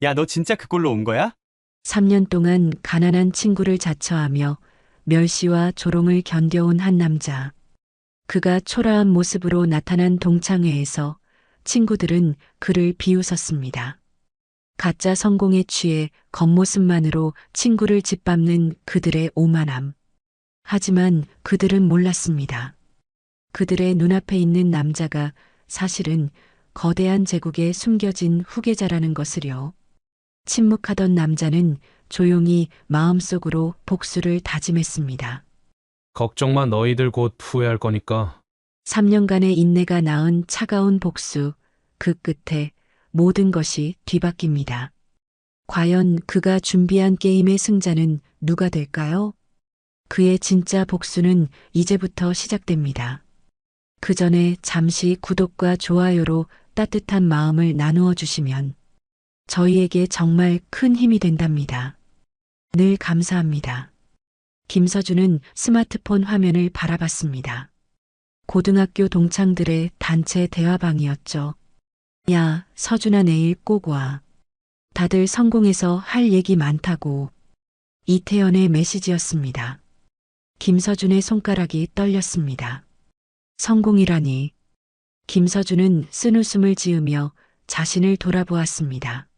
야, 너 진짜 그꼴로 온 거야? 3년 동안 가난한 친구를 자처하며 멸시와 조롱을 견뎌온 한 남자. 그가 초라한 모습으로 나타난 동창회에서 친구들은 그를 비웃었습니다. 가짜 성공에 취해 겉모습만으로 친구를 짓밟는 그들의 오만함. 하지만 그들은 몰랐습니다. 그들의 눈앞에 있는 남자가 사실은 거대한 제국에 숨겨진 후계자라는 것을요. 침묵하던 남자는 조용히 마음속으로 복수를 다짐했습니다. 걱정 마, 너희들 곧 후회할 거니까. 3년간의 인내가 낳은 차가운 복수, 그 끝에 모든 것이 뒤바뀝니다. 과연 그가 준비한 게임의 승자는 누가 될까요? 그의 진짜 복수는 이제부터 시작됩니다. 그 전에 잠시 구독과 좋아요로 따뜻한 마음을 나누어 주시면 저희에게 정말 큰 힘이 된답니다. 늘 감사합니다. 김서준은 스마트폰 화면을 바라봤습니다. 고등학교 동창들의 단체 대화방이었죠. 야, 서준아 내일 꼭 와. 다들 성공해서 할 얘기 많다고. 이태연의 메시지였습니다. 김서준의 손가락이 떨렸습니다. 성공이라니. 김서준은 쓴웃음을 지으며 자신을 돌아보았습니다.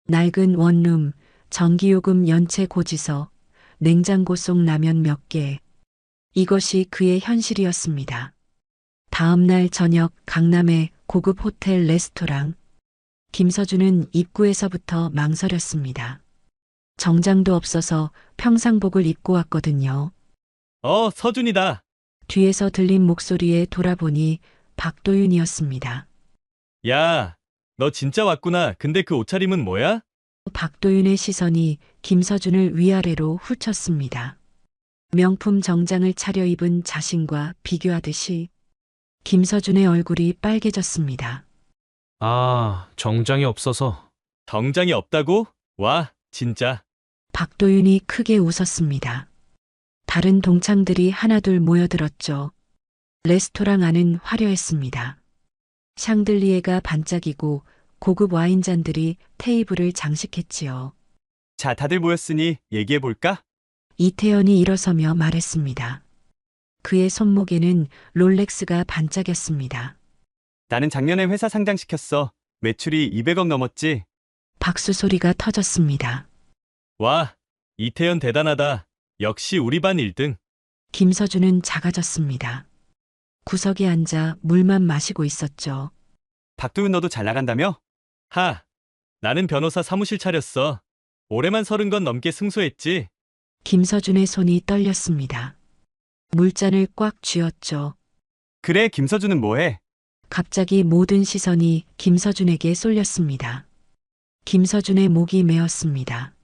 낡은 원룸, 전기요금 연체 고지서, 냉장고 속 라면 몇 개. 이것이 그의 현실이었습니다. 다음 날 저녁 강남의 고급 호텔 레스토랑. 김서준은 입구에서부터 망설였습니다. 정장도 없어서 평상복을 입고 왔거든요. 서준이다. 뒤에서 들린 목소리에 돌아보니 박도윤이었습니다. 야, 너 진짜 왔구나. 근데 그 옷차림은 뭐야? 박도윤의 시선이 김서준을 위아래로 훑쳤습니다. 명품 정장을 차려입은 자신과 비교하듯이 김서준의 얼굴이 빨개졌습니다. 아, 정장이 없어서. 정장이 없다고? 와, 진짜. 박도윤이 크게 웃었습니다. 다른 동창들이 하나둘 모여들었죠. 레스토랑 안은 화려했습니다. 샹들리에가 반짝이고 고급 와인잔들이 테이블을 장식했지요. 자, 다들 모였으니 얘기해볼까? 이태연이 일어서며 말했습니다. 그의 손목에는 롤렉스가 반짝였습니다. 나는 작년에 회사 상장시켰어. 매출이 200억 넘었지? 박수 소리가 터졌습니다. 와, 이태연 대단하다. 역시 우리 반 1등. 김서준은 작아졌습니다. 구석에 앉아 물만 마시고 있었죠. 박도윤 너도 잘 나간다며? 나는 변호사 사무실 차렸어. 올해만 30건 넘게 승소했지. 김서준의 손이 떨렸습니다. 물잔을 꽉 쥐었죠. 그래, 김서준은 뭐해? 갑자기 모든 시선이 김서준에게 쏠렸습니다. 김서준의 목이 메었습니다.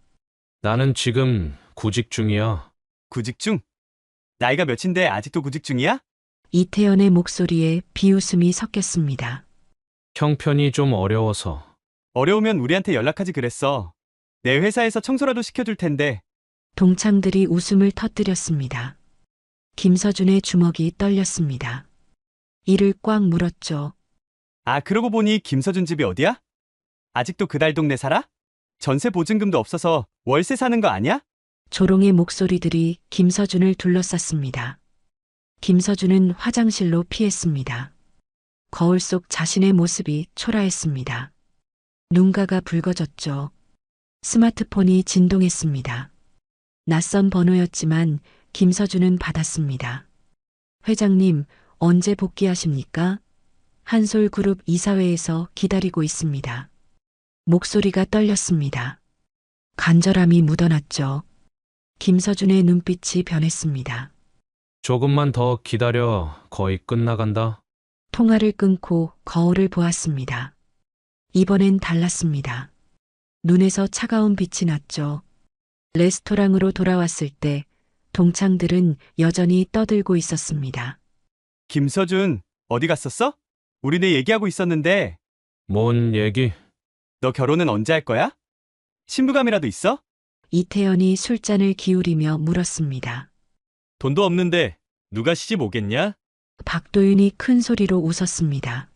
나는 지금 구직 중이야. 구직 중? 나이가 몇인데 아직도 구직 중이야? 이태연의 목소리에 비웃음이 섞였습니다. 형편이 좀 어려워서. 어려우면 우리한테 연락하지 그랬어. 내 회사에서 청소라도 시켜줄 텐데. 동창들이 웃음을 터뜨렸습니다. 김서준의 주먹이 떨렸습니다. 이를 꽉 물었죠. 아, 그러고 보니 김서준 집이 어디야? 아직도 그달 동네 살아? 전세 보증금도 없어서 월세 사는 거 아니야? 조롱의 목소리들이 김서준을 둘러쌌습니다. 김서준은 화장실로 피했습니다. 거울 속 자신의 모습이 초라했습니다. 눈가가 붉어졌죠. 스마트폰이 진동했습니다. 낯선 번호였지만 김서준은 받았습니다. 회장님, 언제 복귀하십니까? 한솔그룹 이사회에서 기다리고 있습니다. 목소리가 떨렸습니다. 간절함이 묻어났죠. 김서준의 눈빛이 변했습니다. 조금만 더 기다려. 거의 끝나간다. 통화를 끊고 거울을 보았습니다. 이번엔 달랐습니다. 눈에서 차가운 빛이 났죠. 레스토랑으로 돌아왔을 때 동창들은 여전히 떠들고 있었습니다. 김서준, 어디 갔었어? 우리네 얘기하고 있었는데. 뭔 얘기? 너 결혼은 언제 할 거야? 신부감이라도 있어? 이태연이 술잔을 기울이며 물었습니다. 돈도 없는데 누가 시집 오겠냐? 박도윤이 큰 소리로 웃었습니다.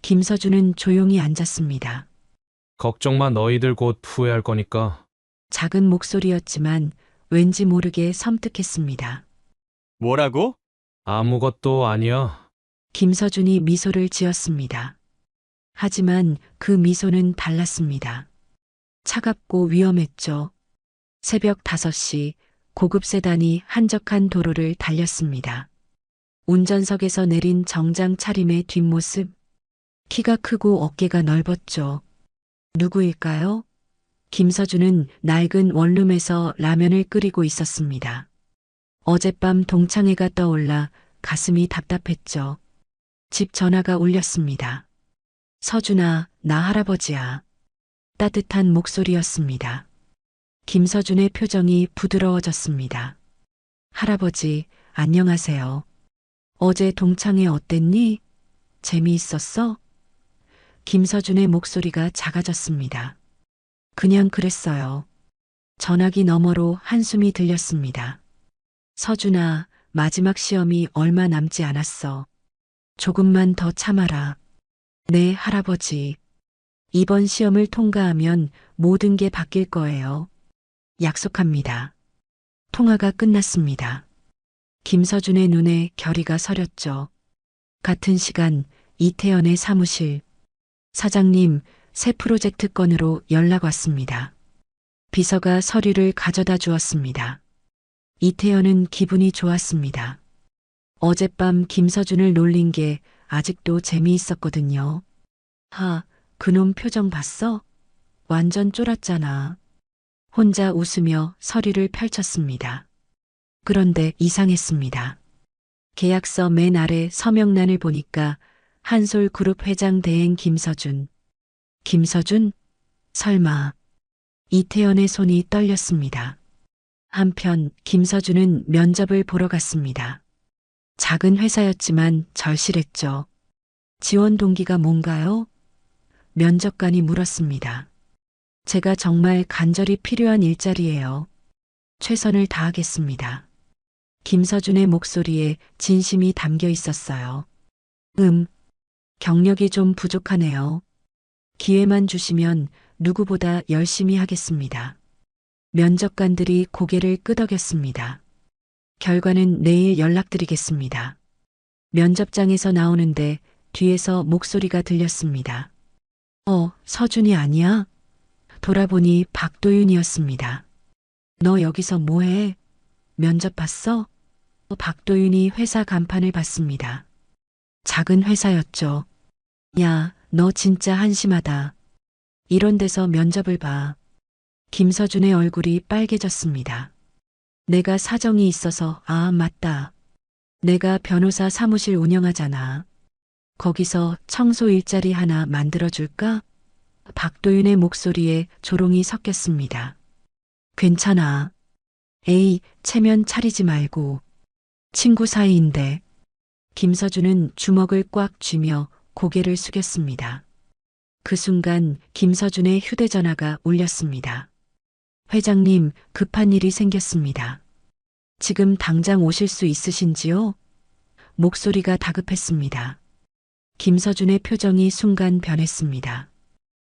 김서준은 조용히 앉았습니다. 걱정 마, 너희들 곧 후회할 거니까. 작은 목소리였지만 왠지 모르게 섬뜩했습니다. 뭐라고? 아무것도 아니야. 김서준이 미소를 지었습니다. 하지만 그 미소는 달랐습니다. 차갑고 위험했죠. 새벽 5시 고급 세단이 한적한 도로를 달렸습니다. 운전석에서 내린 정장 차림의 뒷모습. 키가 크고 어깨가 넓었죠. 누구일까요? 김서준은 낡은 원룸에서 라면을 끓이고 있었습니다. 어젯밤 동창회가 떠올라 가슴이 답답했죠. 집 전화가 울렸습니다. 서준아, 나 할아버지야. 따뜻한 목소리였습니다. 김서준의 표정이 부드러워졌습니다. 할아버지, 안녕하세요. 어제 동창회 어땠니? 재미있었어? 김서준의 목소리가 작아졌습니다. 그냥 그랬어요. 전화기 너머로 한숨이 들렸습니다. 서준아, 마지막 시험이 얼마 남지 않았어. 조금만 더 참아라. 네, 할아버지. 이번 시험을 통과하면 모든 게 바뀔 거예요. 약속합니다. 통화가 끝났습니다. 김서준의 눈에 결의가 서렸죠. 같은 시간 이태연의 사무실. 사장님, 새 프로젝트 건으로 연락 왔습니다. 비서가 서류를 가져다 주었습니다. 이태연은 기분이 좋았습니다. 어젯밤 김서준을 놀린 게 아직도 재미있었거든요. 그놈 표정 봤어? 완전 쫄았잖아. 혼자 웃으며 서류를 펼쳤습니다. 그런데 이상했습니다. 계약서 맨 아래 서명란을 보니까 한솔그룹 회장 대행 김서준. 김서준? 설마. 이태연의 손이 떨렸습니다. 한편 김서준은 면접을 보러 갔습니다. 작은 회사였지만 절실했죠. 지원 동기가 뭔가요? 면접관이 물었습니다. 제가 정말 간절히 필요한 일자리예요. 최선을 다하겠습니다. 김서준의 목소리에 진심이 담겨 있었어요. 경력이 좀 부족하네요. 기회만 주시면 누구보다 열심히 하겠습니다. 면접관들이 고개를 끄덕였습니다. 결과는 내일 연락드리겠습니다. 면접장에서 나오는데 뒤에서 목소리가 들렸습니다. 서준이 아니야? 돌아보니 박도윤이었습니다. 너 여기서 뭐해? 면접 봤어? 박도윤이 회사 간판을 봤습니다. 작은 회사였죠. 야, 너 진짜 한심하다. 이런 데서 면접을 봐. 김서준의 얼굴이 빨개졌습니다. 내가 사정이 있어서, 맞다. 내가 변호사 사무실 운영하잖아. 거기서 청소 일자리 하나 만들어줄까? 박도윤의 목소리에 조롱이 섞였습니다. 괜찮아. 에이, 체면 차리지 말고. 친구 사이인데. 김서준은 주먹을 꽉 쥐며 고개를 숙였습니다. 그 순간 김서준의 휴대전화가 울렸습니다. 회장님, 급한 일이 생겼습니다. 지금 당장 오실 수 있으신지요? 목소리가 다급했습니다. 김서준의 표정이 순간 변했습니다.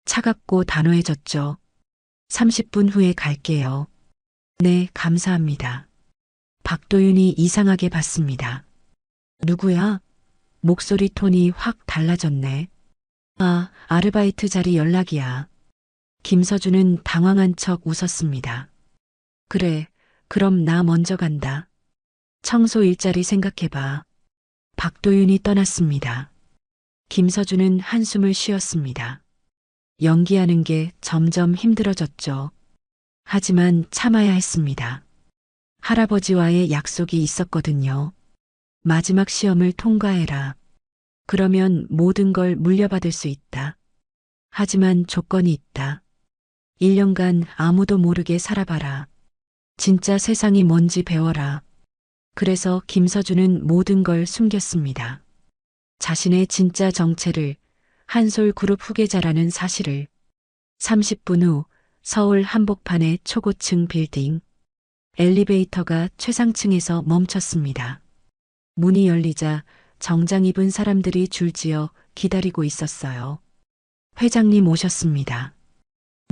차갑고 단호해졌죠. 30분 후에 갈게요. 네, 감사합니다. 박도윤이 이상하게 봤습니다. 누구야? 목소리 톤이 확 달라졌네. 아르바이트 자리 연락이야. 김서준은 당황한 척 웃었습니다. 그래, 그럼 나 먼저 간다. 청소 일자리 생각해봐. 박도윤이 떠났습니다. 김서준은 한숨을 쉬었습니다. 연기하는 게 점점 힘들어졌죠. 하지만 참아야 했습니다. 할아버지와의 약속이 있었거든요. 마지막 시험을 통과해라. 그러면 모든 걸 물려받을 수 있다. 하지만 조건이 있다. 1년간 아무도 모르게 살아봐라. 진짜 세상이 뭔지 배워라. 그래서 김서준은 모든 걸 숨겼습니다. 자신의 진짜 정체를, 한솔그룹 후계자라는 사실을. 30분 후 서울 한복판의 초고층 빌딩. 엘리베이터가 최상층에서 멈췄습니다. 문이 열리자 정장 입은 사람들이 줄지어 기다리고 있었어요. 회장님 오셨습니다.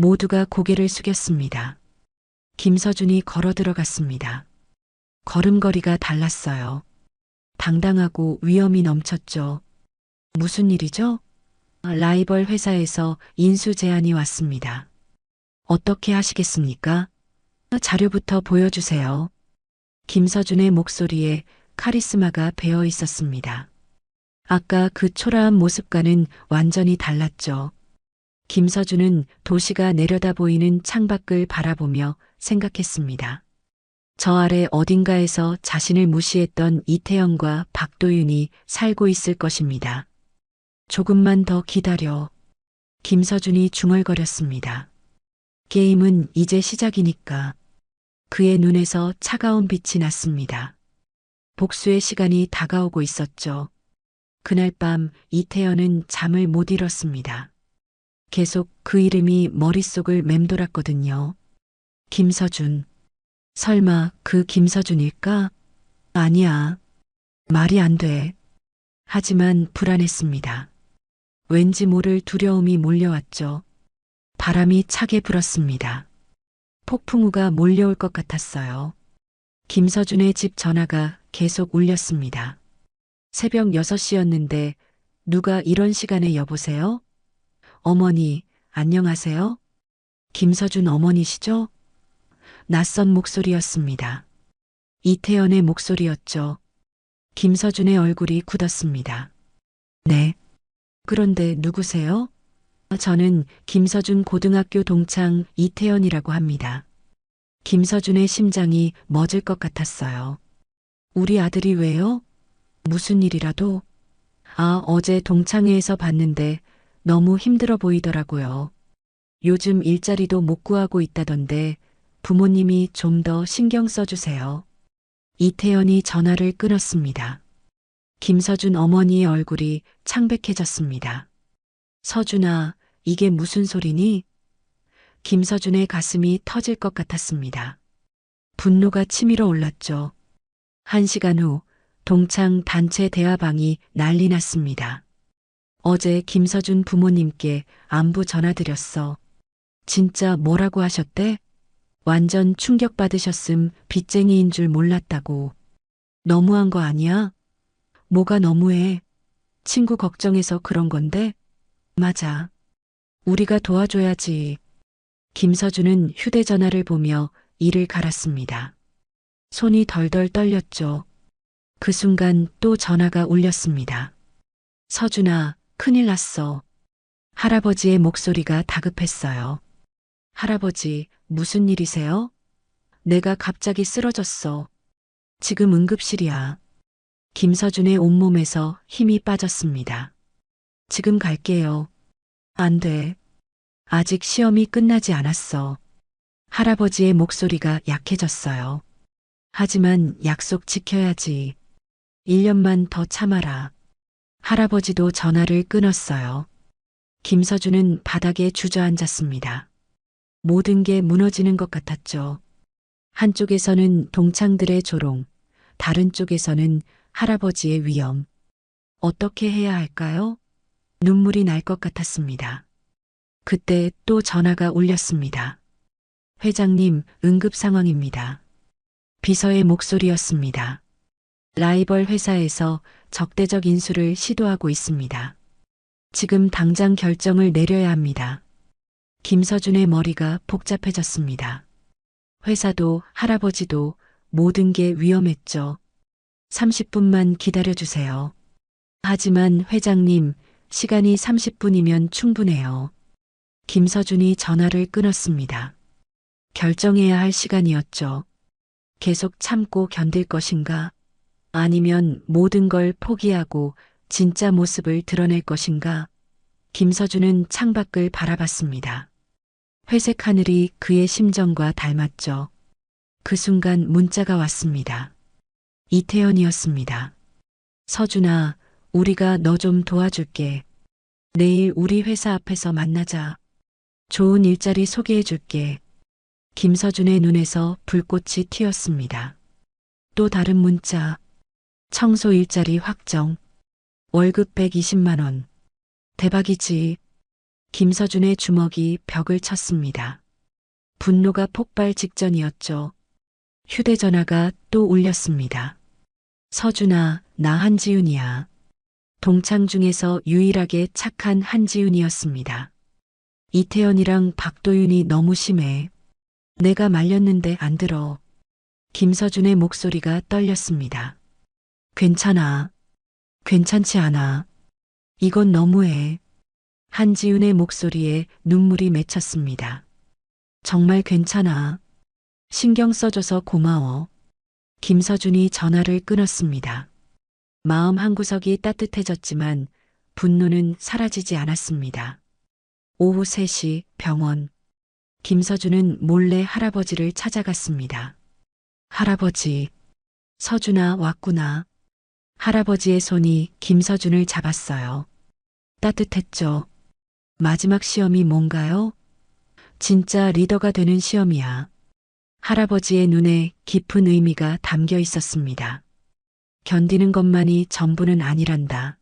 모두가 고개를 숙였습니다. 김서준이 걸어 들어갔습니다. 걸음걸이가 달랐어요. 당당하고 위엄이 넘쳤죠. 무슨 일이죠? 라이벌 회사에서 인수 제안이 왔습니다. 어떻게 하시겠습니까? 자료부터 보여주세요. 김서준의 목소리에 카리스마가 배어 있었습니다. 아까 그 초라한 모습과는 완전히 달랐죠. 김서준은 도시가 내려다 보이는 창밖을 바라보며 생각했습니다. 저 아래 어딘가에서 자신을 무시했던 이태영과 박도윤이 살고 있을 것입니다. 조금만 더 기다려. 김서준이 중얼거렸습니다. 게임은 이제 시작이니까. 그의 눈에서 차가운 빛이 났습니다. 복수의 시간이 다가오고 있었죠. 그날 밤 이태연은 잠을 못 이뤘습니다. 계속 그 이름이 머릿속을 맴돌았거든요. 김서준. 설마 그 김서준일까? 아니야. 말이 안 돼. 하지만 불안했습니다. 왠지 모를 두려움이 몰려왔죠. 바람이 차게 불었습니다. 폭풍우가 몰려올 것 같았어요. 김서준의 집 전화가 계속 울렸습니다. 새벽 6시였는데 누가 이런 시간에 여보세요? 어머니, 안녕하세요? 김서준 어머니시죠? 낯선 목소리였습니다. 이태연의 목소리였죠. 김서준의 얼굴이 굳었습니다. 네. 그런데 누구세요? 저는 김서준 고등학교 동창 이태연이라고 합니다. 김서준의 심장이 멎을 것 같았어요. 우리 아들이 왜요? 무슨 일이라도? 어제 동창회에서 봤는데 너무 힘들어 보이더라고요. 요즘 일자리도 못 구하고 있다던데 부모님이 좀 더 신경 써주세요. 이태연이 전화를 끊었습니다. 김서준 어머니의 얼굴이 창백해졌습니다. 서준아, 이게 무슨 소리니? 김서준의 가슴이 터질 것 같았습니다. 분노가 치밀어 올랐죠. 1시간 후 동창 단체 대화방이 난리 났습니다. 어제 김서준 부모님께 안부 전화드렸어. 진짜 뭐라고 하셨대? 완전 충격받으셨음. 빚쟁이인 줄 몰랐다고. 너무한 거 아니야? 뭐가 너무해? 친구 걱정해서 그런 건데? 맞아. 우리가 도와줘야지. 김서준은 휴대전화를 보며 이를 갈았습니다. 손이 덜덜 떨렸죠. 그 순간 또 전화가 울렸습니다. 서준아, 큰일 났어. 할아버지의 목소리가 다급했어요. 할아버지, 무슨 일이세요? 내가 갑자기 쓰러졌어. 지금 응급실이야. 김서준의 온몸에서 힘이 빠졌습니다. 지금 갈게요. 안 돼. 아직 시험이 끝나지 않았어. 할아버지의 목소리가 약해졌어요. 하지만 약속 지켜야지. 1년만 더 참아라. 할아버지도 전화를 끊었어요. 김서준은 바닥에 주저앉았습니다. 모든 게 무너지는 것 같았죠. 한쪽에서는 동창들의 조롱, 다른 쪽에서는 할아버지의 위험. 어떻게 해야 할까요? 눈물이 날 것 같았습니다. 그때 또 전화가 울렸습니다. 회장님, 응급 상황입니다. 비서의 목소리였습니다. 라이벌 회사에서 적대적 인수를 시도하고 있습니다. 지금 당장 결정을 내려야 합니다. 김서준의 머리가 복잡해졌습니다. 회사도 할아버지도 모든 게 위험했죠. 30분만 기다려주세요. 하지만 회장님, 시간이 30분이면 충분해요. 김서준이 전화를 끊었습니다. 결정해야 할 시간이었죠. 계속 참고 견딜 것인가? 아니면 모든 걸 포기하고 진짜 모습을 드러낼 것인가? 김서준은 창밖을 바라봤습니다. 회색 하늘이 그의 심정과 닮았죠. 그 순간 문자가 왔습니다. 이태연이었습니다. 서준아, 우리가 너 좀 도와줄게. 내일 우리 회사 앞에서 만나자. 좋은 일자리 소개해줄게. 김서준의 눈에서 불꽃이 튀었습니다. 또 다른 문자. 청소 일자리 확정. 월급 120만 원. 대박이지. 김서준의 주먹이 벽을 쳤습니다. 분노가 폭발 직전이었죠. 휴대전화가 또 울렸습니다. 서준아, 나 한지윤이야. 동창 중에서 유일하게 착한 한지윤이었습니다. 이태연이랑 박도윤이 너무 심해. 내가 말렸는데 안 들어. 김서준의 목소리가 떨렸습니다. 괜찮아. 괜찮지 않아. 이건 너무해. 한지윤의 목소리에 눈물이 맺혔습니다. 정말 괜찮아. 신경 써줘서 고마워. 김서준이 전화를 끊었습니다. 마음 한구석이 따뜻해졌지만 분노는 사라지지 않았습니다. 오후 3시 병원. 김서준은 몰래 할아버지를 찾아갔습니다. 할아버지, 서준아 왔구나. 할아버지의 손이 김서준을 잡았어요. 따뜻했죠. 마지막 시험이 뭔가요? 진짜 리더가 되는 시험이야. 할아버지의 눈에 깊은 의미가 담겨 있었습니다. 견디는 것만이 전부는 아니란다.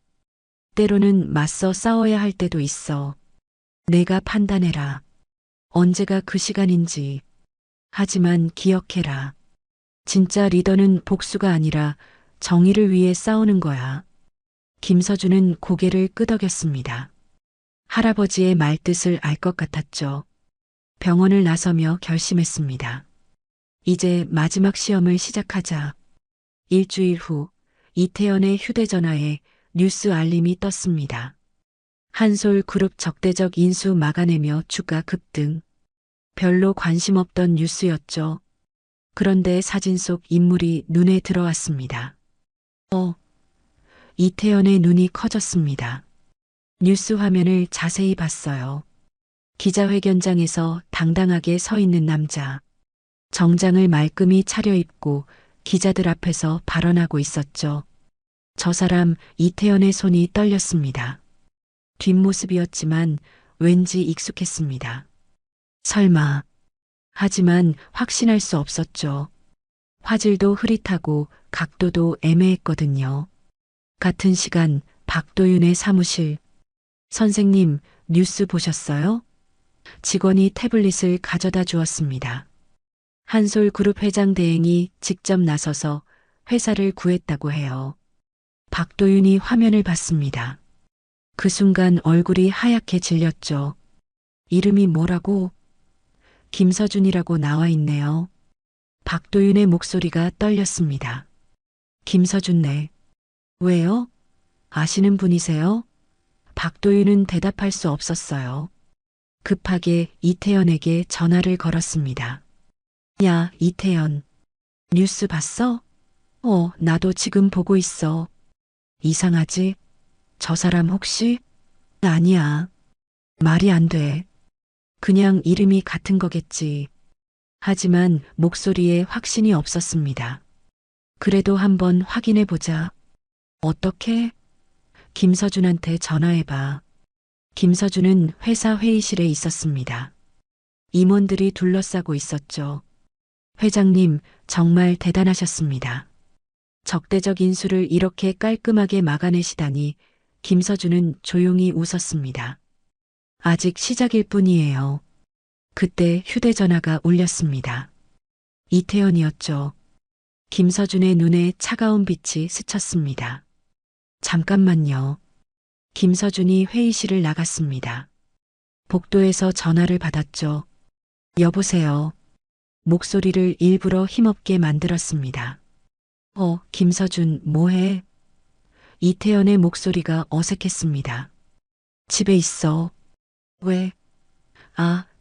때로는 맞서 싸워야 할 때도 있어. 내가 판단해라. 언제가 그 시간인지. 하지만 기억해라. 진짜 리더는 복수가 아니라 정의를 위해 싸우는 거야. 김서준은 고개를 끄덕였습니다. 할아버지의 말뜻을 알 것 같았죠. 병원을 나서며 결심했습니다. 이제 마지막 시험을 시작하자. 일주일 후 이태연의 휴대전화에 뉴스 알림이 떴습니다. 한솔그룹 적대적 인수 막아내며 주가 급등. 별로 관심 없던 뉴스였죠. 그런데 사진 속 인물이 눈에 들어왔습니다. 이태연의 눈이 커졌습니다. 뉴스 화면을 자세히 봤어요. 기자회견장에서 당당하게 서 있는 남자. 정장을 말끔히 차려입고 기자들 앞에서 발언하고 있었죠. 저 사람 이태연의 손이 떨렸습니다. 뒷모습이었지만 왠지 익숙했습니다. 설마. 하지만 확신할 수 없었죠. 화질도 흐릿하고 각도도 애매했거든요. 같은 시간 박도윤의 사무실. 선생님, 뉴스 보셨어요? 직원이 태블릿을 가져다 주었습니다. 한솔그룹 회장 대행이 직접 나서서 회사를 구했다고 해요. 박도윤이 화면을 봤습니다. 그 순간 얼굴이 하얗게 질렸죠. 이름이 뭐라고? 김서준이라고 나와 있네요. 박도윤의 목소리가 떨렸습니다. 김서준네. 왜요? 아시는 분이세요? 박도윤은 대답할 수 없었어요. 급하게 이태연에게 전화를 걸었습니다. 야, 이태연. 뉴스 봤어? 나도 지금 보고 있어. 이상하지? 저 사람 혹시? 아니야. 말이 안 돼. 그냥 이름이 같은 거겠지. 하지만 목소리에 확신이 없었습니다. 그래도 한번 확인해 보자. 어떻게? 김서준한테 전화해봐. 김서준은 회사 회의실에 있었습니다. 임원들이 둘러싸고 있었죠. 회장님, 정말 대단하셨습니다. 적대적 인수를 이렇게 깔끔하게 막아내시다니 김서준은 조용히 웃었습니다. 아직 시작일 뿐이에요. 그때 휴대전화가 울렸습니다. 이태연이었죠. 김서준의 눈에 차가운 빛이 스쳤습니다. 잠깐만요. 김서준이 회의실을 나갔습니다. 복도에서 전화를 받았죠. 여보세요. 목소리를 일부러 힘없게 만들었습니다. 김서준, 뭐해? 이태연의 목소리가 어색했습니다. 집에 있어. 왜?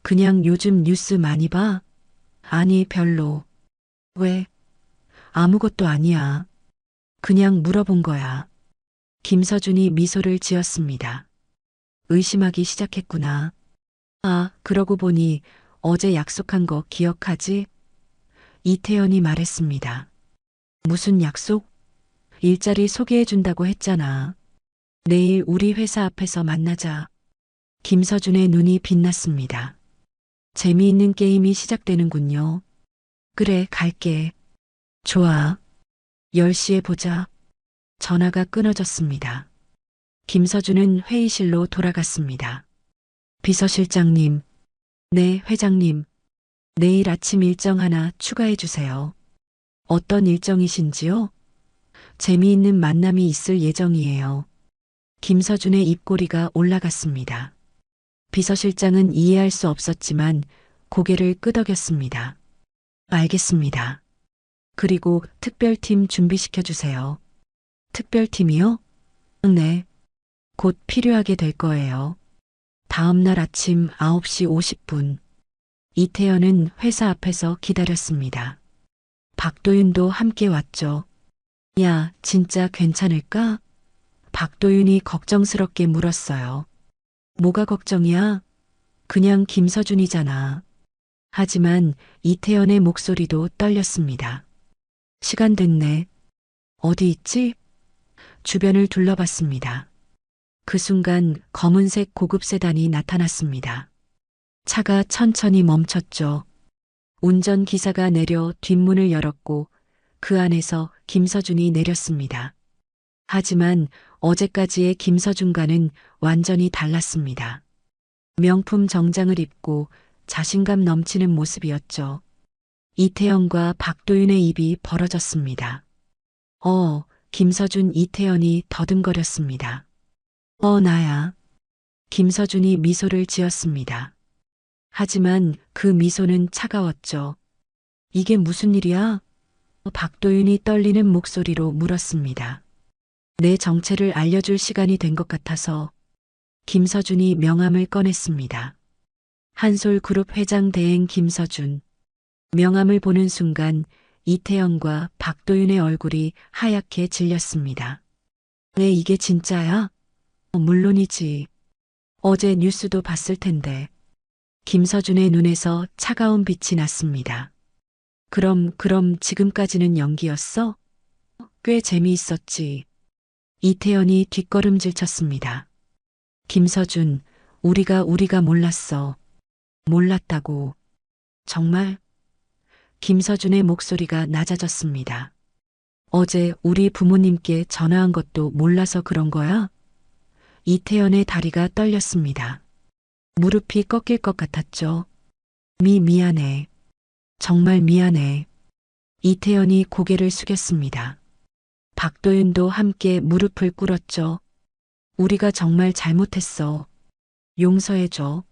그냥 요즘 뉴스 많이 봐? 아니, 별로. 왜? 아무것도 아니야. 그냥 물어본 거야. 김서준이 미소를 지었습니다. 의심하기 시작했구나. 그러고 보니 어제 약속한 거 기억하지? 이태연이 말했습니다. 무슨 약속? 일자리 소개해준다고 했잖아. 내일 우리 회사 앞에서 만나자. 김서준의 눈이 빛났습니다. 재미있는 게임이 시작되는군요. 그래, 갈게. 좋아. 10시에 보자. 전화가 끊어졌습니다. 김서준은 회의실로 돌아갔습니다. 비서실장님. 네, 회장님. 내일 아침 일정 하나 추가해 주세요. 어떤 일정이신지요? 재미있는 만남이 있을 예정이에요. 김서준의 입꼬리가 올라갔습니다. 비서실장은 이해할 수 없었지만 고개를 끄덕였습니다. 알겠습니다. 그리고 특별팀 준비시켜 주세요. 특별팀이요? 네. 곧 필요하게 될 거예요. 다음 날 아침 9시 50분. 이태연은 회사 앞에서 기다렸습니다. 박도윤도 함께 왔죠. 야, 진짜 괜찮을까? 박도윤이 걱정스럽게 물었어요. 뭐가 걱정이야? 그냥 김서준이잖아. 하지만 이태연의 목소리도 떨렸습니다. 시간 됐네. 어디 있지? 주변을 둘러봤습니다. 그 순간 검은색 고급 세단이 나타났습니다. 차가 천천히 멈췄죠. 운전기사가 내려 뒷문을 열었고 그 안에서 김서준이 내렸습니다. 하지만 어제까지의 김서준과는 완전히 달랐습니다. 명품 정장을 입고 자신감 넘치는 모습이었죠. 이태연과 박도윤의 입이 벌어졌습니다. 김서준 이태연이 더듬거렸습니다. 나야. 김서준이 미소를 지었습니다. 하지만 그 미소는 차가웠죠. 이게 무슨 일이야? 박도윤이 떨리는 목소리로 물었습니다. 내 정체를 알려줄 시간이 된 것 같아서. 김서준이 명함을 꺼냈습니다. 한솔그룹 회장 대행 김서준. 명함을 보는 순간 이태연과 박도윤의 얼굴이 하얗게 질렸습니다. 왜 이게 진짜야? 물론이지. 어제 뉴스도 봤을 텐데. 김서준의 눈에서 차가운 빛이 났습니다. 그럼 지금까지는 연기였어? 꽤 재미있었지. 이태연이 뒷걸음질 쳤습니다. 김서준, 우리가 몰랐어. 몰랐다고. 정말? 김서준의 목소리가 낮아졌습니다. 어제 우리 부모님께 전화한 것도 몰라서 그런 거야? 이태연의 다리가 떨렸습니다. 무릎이 꺾일 것 같았죠. 미안해. 정말 미안해. 이태연이 고개를 숙였습니다. 박도윤도 함께 무릎을 꿇었죠. 우리가 정말 잘못했어. 용서해줘.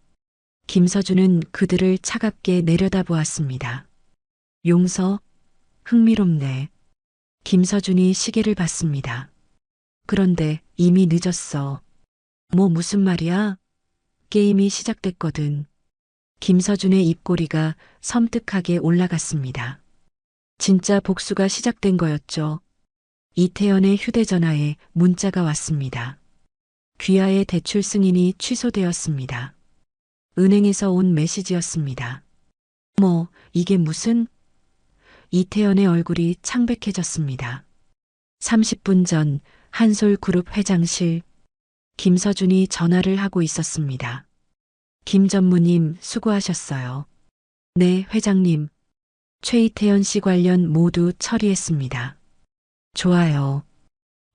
김서준은 그들을 차갑게 내려다보았습니다. 용서? 흥미롭네. 김서준이 시계를 봤습니다. 그런데 이미 늦었어. 무슨 말이야? 게임이 시작됐거든. 김서준의 입꼬리가 섬뜩하게 올라갔습니다. 진짜 복수가 시작된 거였죠. 이태연의 휴대전화에 문자가 왔습니다. 귀하의 대출 승인이 취소되었습니다. 은행에서 온 메시지였습니다. 이게 무슨? 이태연의 얼굴이 창백해졌습니다. 30분 전 한솔그룹 회장실. 김서준이 전화를 하고 있었습니다. 김 전무님 수고하셨어요. 네, 회장님. 최이태연 씨 관련 모두 처리했습니다. 좋아요.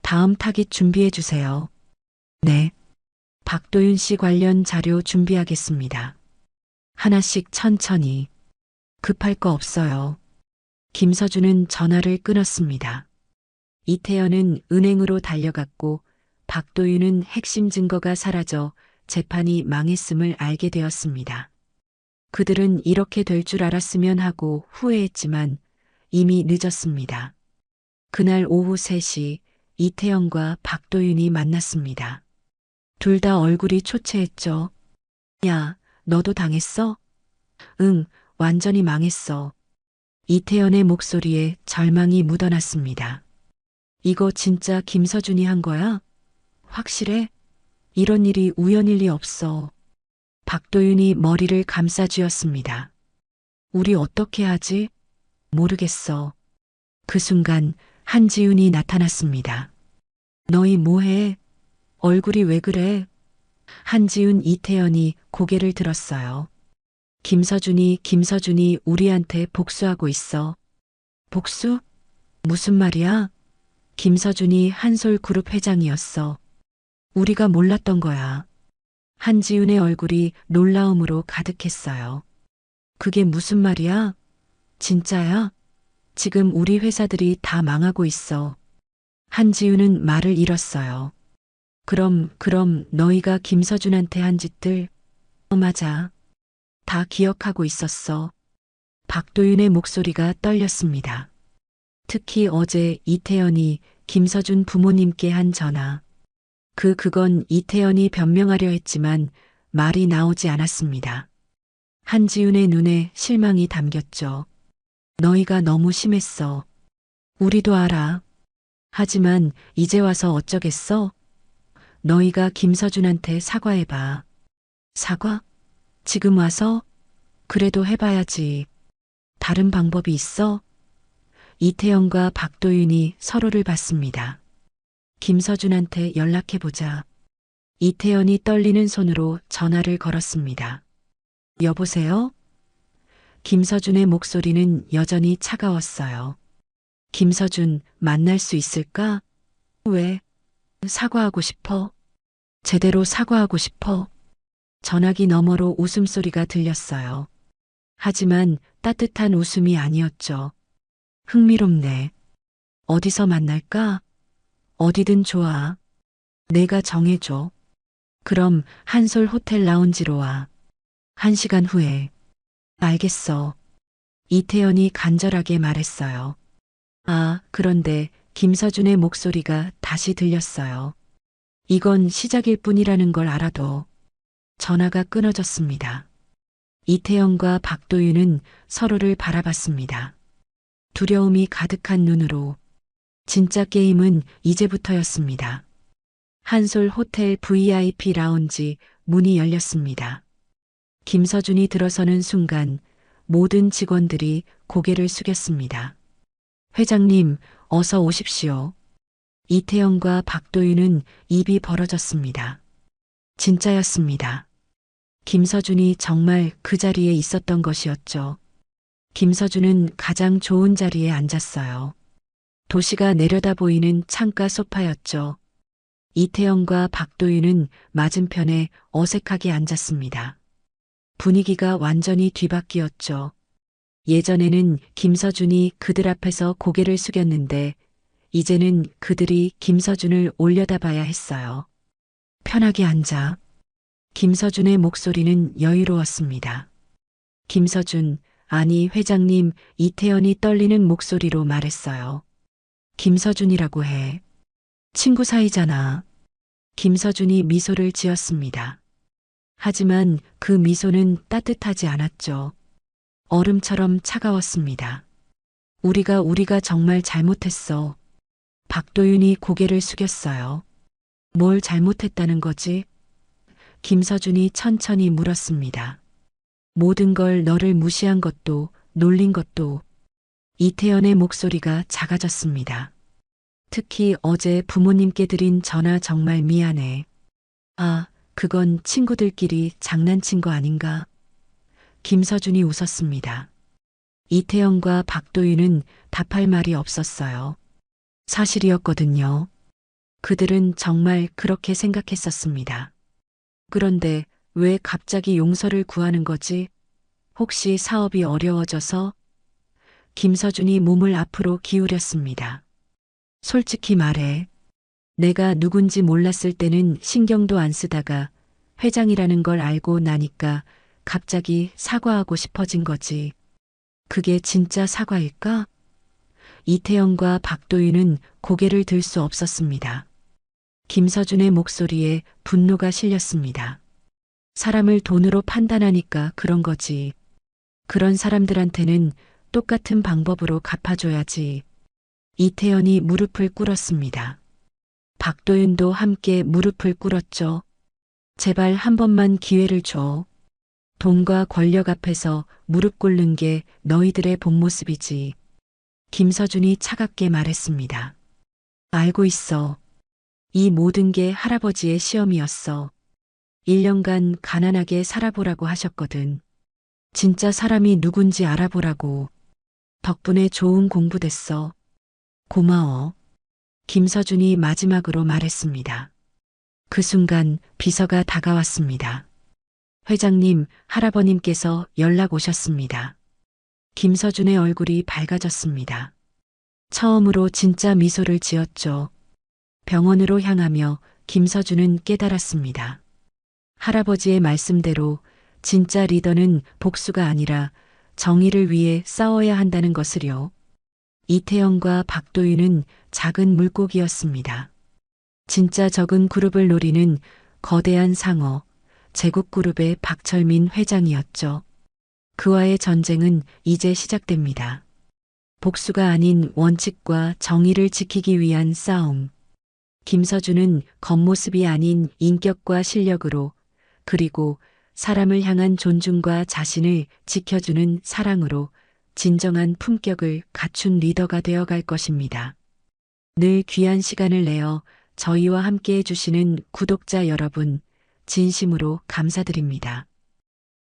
다음 타깃 준비해 주세요. 네. 박도윤 씨 관련 자료 준비하겠습니다. 하나씩 천천히. 급할 거 없어요. 김서준은 전화를 끊었습니다. 이태연은 은행으로 달려갔고 박도윤은 핵심 증거가 사라져 재판이 망했음을 알게 되었습니다. 그들은 이렇게 될 줄 알았으면 하고 후회했지만 이미 늦었습니다. 그날 오후 3시 이태연과 박도윤이 만났습니다. 둘 다 얼굴이 초췌했죠. 야, 너도 당했어? 응, 완전히 망했어. 이태연의 목소리에 절망이 묻어났습니다. 이거 진짜 김서준이 한 거야? 확실해? 이런 일이 우연일 리 없어. 박도윤이 머리를 감싸쥐었습니다. 우리 어떻게 하지? 모르겠어. 그 순간 한지훈이 나타났습니다. 너희 뭐해? 얼굴이 왜 그래? 한지훈 이태연이 고개를 들었어요. 김서준이 우리한테 복수하고 있어. 복수? 무슨 말이야? 김서준이 한솔그룹 회장이었어. 우리가 몰랐던 거야. 한지윤의 얼굴이 놀라움으로 가득했어요. 그게 무슨 말이야? 진짜야? 지금 우리 회사들이 다 망하고 있어. 한지윤은 말을 잃었어요. 그럼 너희가 김서준한테 한 짓들, 맞아. 다 기억하고 있었어. 박도윤의 목소리가 떨렸습니다. 특히 어제 이태연이 김서준 부모님께 한 전화. 그건 이태연이 변명하려 했지만 말이 나오지 않았습니다. 한지윤의 눈에 실망이 담겼죠. 너희가 너무 심했어. 우리도 알아. 하지만 이제 와서 어쩌겠어? 너희가 김서준한테 사과해봐. 사과? 지금 와서? 그래도 해봐야지. 다른 방법이 있어? 이태연과 박도윤이 서로를 봤습니다. 김서준한테 연락해보자. 이태연이 떨리는 손으로 전화를 걸었습니다. 여보세요? 김서준의 목소리는 여전히 차가웠어요. 김서준, 만날 수 있을까? 왜? 사과하고 싶어. 제대로 사과하고 싶어. 전화기 너머로 웃음소리가 들렸어요. 하지만 따뜻한 웃음이 아니었죠. 흥미롭네. 어디서 만날까? 어디든 좋아. 내가 정해줘. 그럼 한솔 호텔 라운지로 와. 1시간 후에. 알겠어. 이태연이 간절하게 말했어요. 아, 그런데 김서준의 목소리가 다시 들렸어요. 이건 시작일 뿐이라는 걸 알아도. 전화가 끊어졌습니다. 이태연과 박도윤은 서로를 바라봤습니다. 두려움이 가득한 눈으로. 진짜 게임은 이제부터였습니다. 한솔 호텔 VIP 라운지 문이 열렸습니다. 김서준이 들어서는 순간 모든 직원들이 고개를 숙였습니다. 회장님, 어서 오십시오. 이태연과 박도윤은 입이 벌어졌습니다. 진짜였습니다. 김서준이 정말 그 자리에 있었던 것이었죠. 김서준은 가장 좋은 자리에 앉았어요. 도시가 내려다 보이는 창가 소파였죠. 이태연과 박도윤은 맞은편에 어색하게 앉았습니다. 분위기가 완전히 뒤바뀌었죠. 예전에는 김서준이 그들 앞에서 고개를 숙였는데 이제는 그들이 김서준을 올려다봐야 했어요. 편하게 앉아. 김서준의 목소리는 여유로웠습니다. 김서준, 아니 회장님, 이태연이 떨리는 목소리로 말했어요. 김서준이라고 해. 친구 사이잖아. 김서준이 미소를 지었습니다. 하지만 그 미소는 따뜻하지 않았죠. 얼음처럼 차가웠습니다. 우리가 정말 잘못했어. 박도윤이 고개를 숙였어요. 뭘 잘못했다는 거지? 김서준이 천천히 물었습니다. 모든 걸 너를 무시한 것도, 놀린 것도. 이태연의 목소리가 작아졌습니다. 특히 어제 부모님께 드린 전화 정말 미안해. 아, 그건 친구들끼리 장난친 거 아닌가? 김서준이 웃었습니다. 이태연과 박도윤은 답할 말이 없었어요. 사실이었거든요. 그들은 정말 그렇게 생각했었습니다. 그런데 왜 갑자기 용서를 구하는 거지? 혹시 사업이 어려워져서? 김서준이 몸을 앞으로 기울였습니다. 솔직히 말해. 내가 누군지 몰랐을 때는 신경도 안 쓰다가 회장이라는 걸 알고 나니까 갑자기 사과하고 싶어진 거지. 그게 진짜 사과일까? 이태연과 박도윤은 고개를 들 수 없었습니다. 김서준의 목소리에 분노가 실렸습니다. 사람을 돈으로 판단하니까 그런 거지. 그런 사람들한테는 똑같은 방법으로 갚아줘야지. 이태연이 무릎을 꿇었습니다. 박도윤도 함께 무릎을 꿇었죠. 제발 한 번만 기회를 줘. 돈과 권력 앞에서 무릎 꿇는 게 너희들의 본 모습이지. 김서준이 차갑게 말했습니다. 알고 있어. 이 모든 게 할아버지의 시험이었어. 1년간 가난하게 살아보라고 하셨거든. 진짜 사람이 누군지 알아보라고. 덕분에 좋은 공부 됐어. 고마워. 김서준이 마지막으로 말했습니다. 그 순간 비서가 다가왔습니다. 회장님, 할아버님께서 연락 오셨습니다. 김서준의 얼굴이 밝아졌습니다. 처음으로 진짜 미소를 지었죠. 병원으로 향하며 김서준은 깨달았습니다. 할아버지의 말씀대로 진짜 리더는 복수가 아니라 정의를 위해 싸워야 한다는 것을요. 이태영과 박도윤은 작은 물고기였습니다. 진짜 적은 그룹을 노리는 거대한 상어, 제국그룹의 박철민 회장이었죠. 그와의 전쟁은 이제 시작됩니다. 복수가 아닌 원칙과 정의를 지키기 위한 싸움. 김서준은 겉모습이 아닌 인격과 실력으로, 그리고 사람을 향한 존중과 자신을 지켜주는 사랑으로 진정한 품격을 갖춘 리더가 되어갈 것입니다. 늘 귀한 시간을 내어 저희와 함께 해주시는 구독자 여러분, 진심으로 감사드립니다.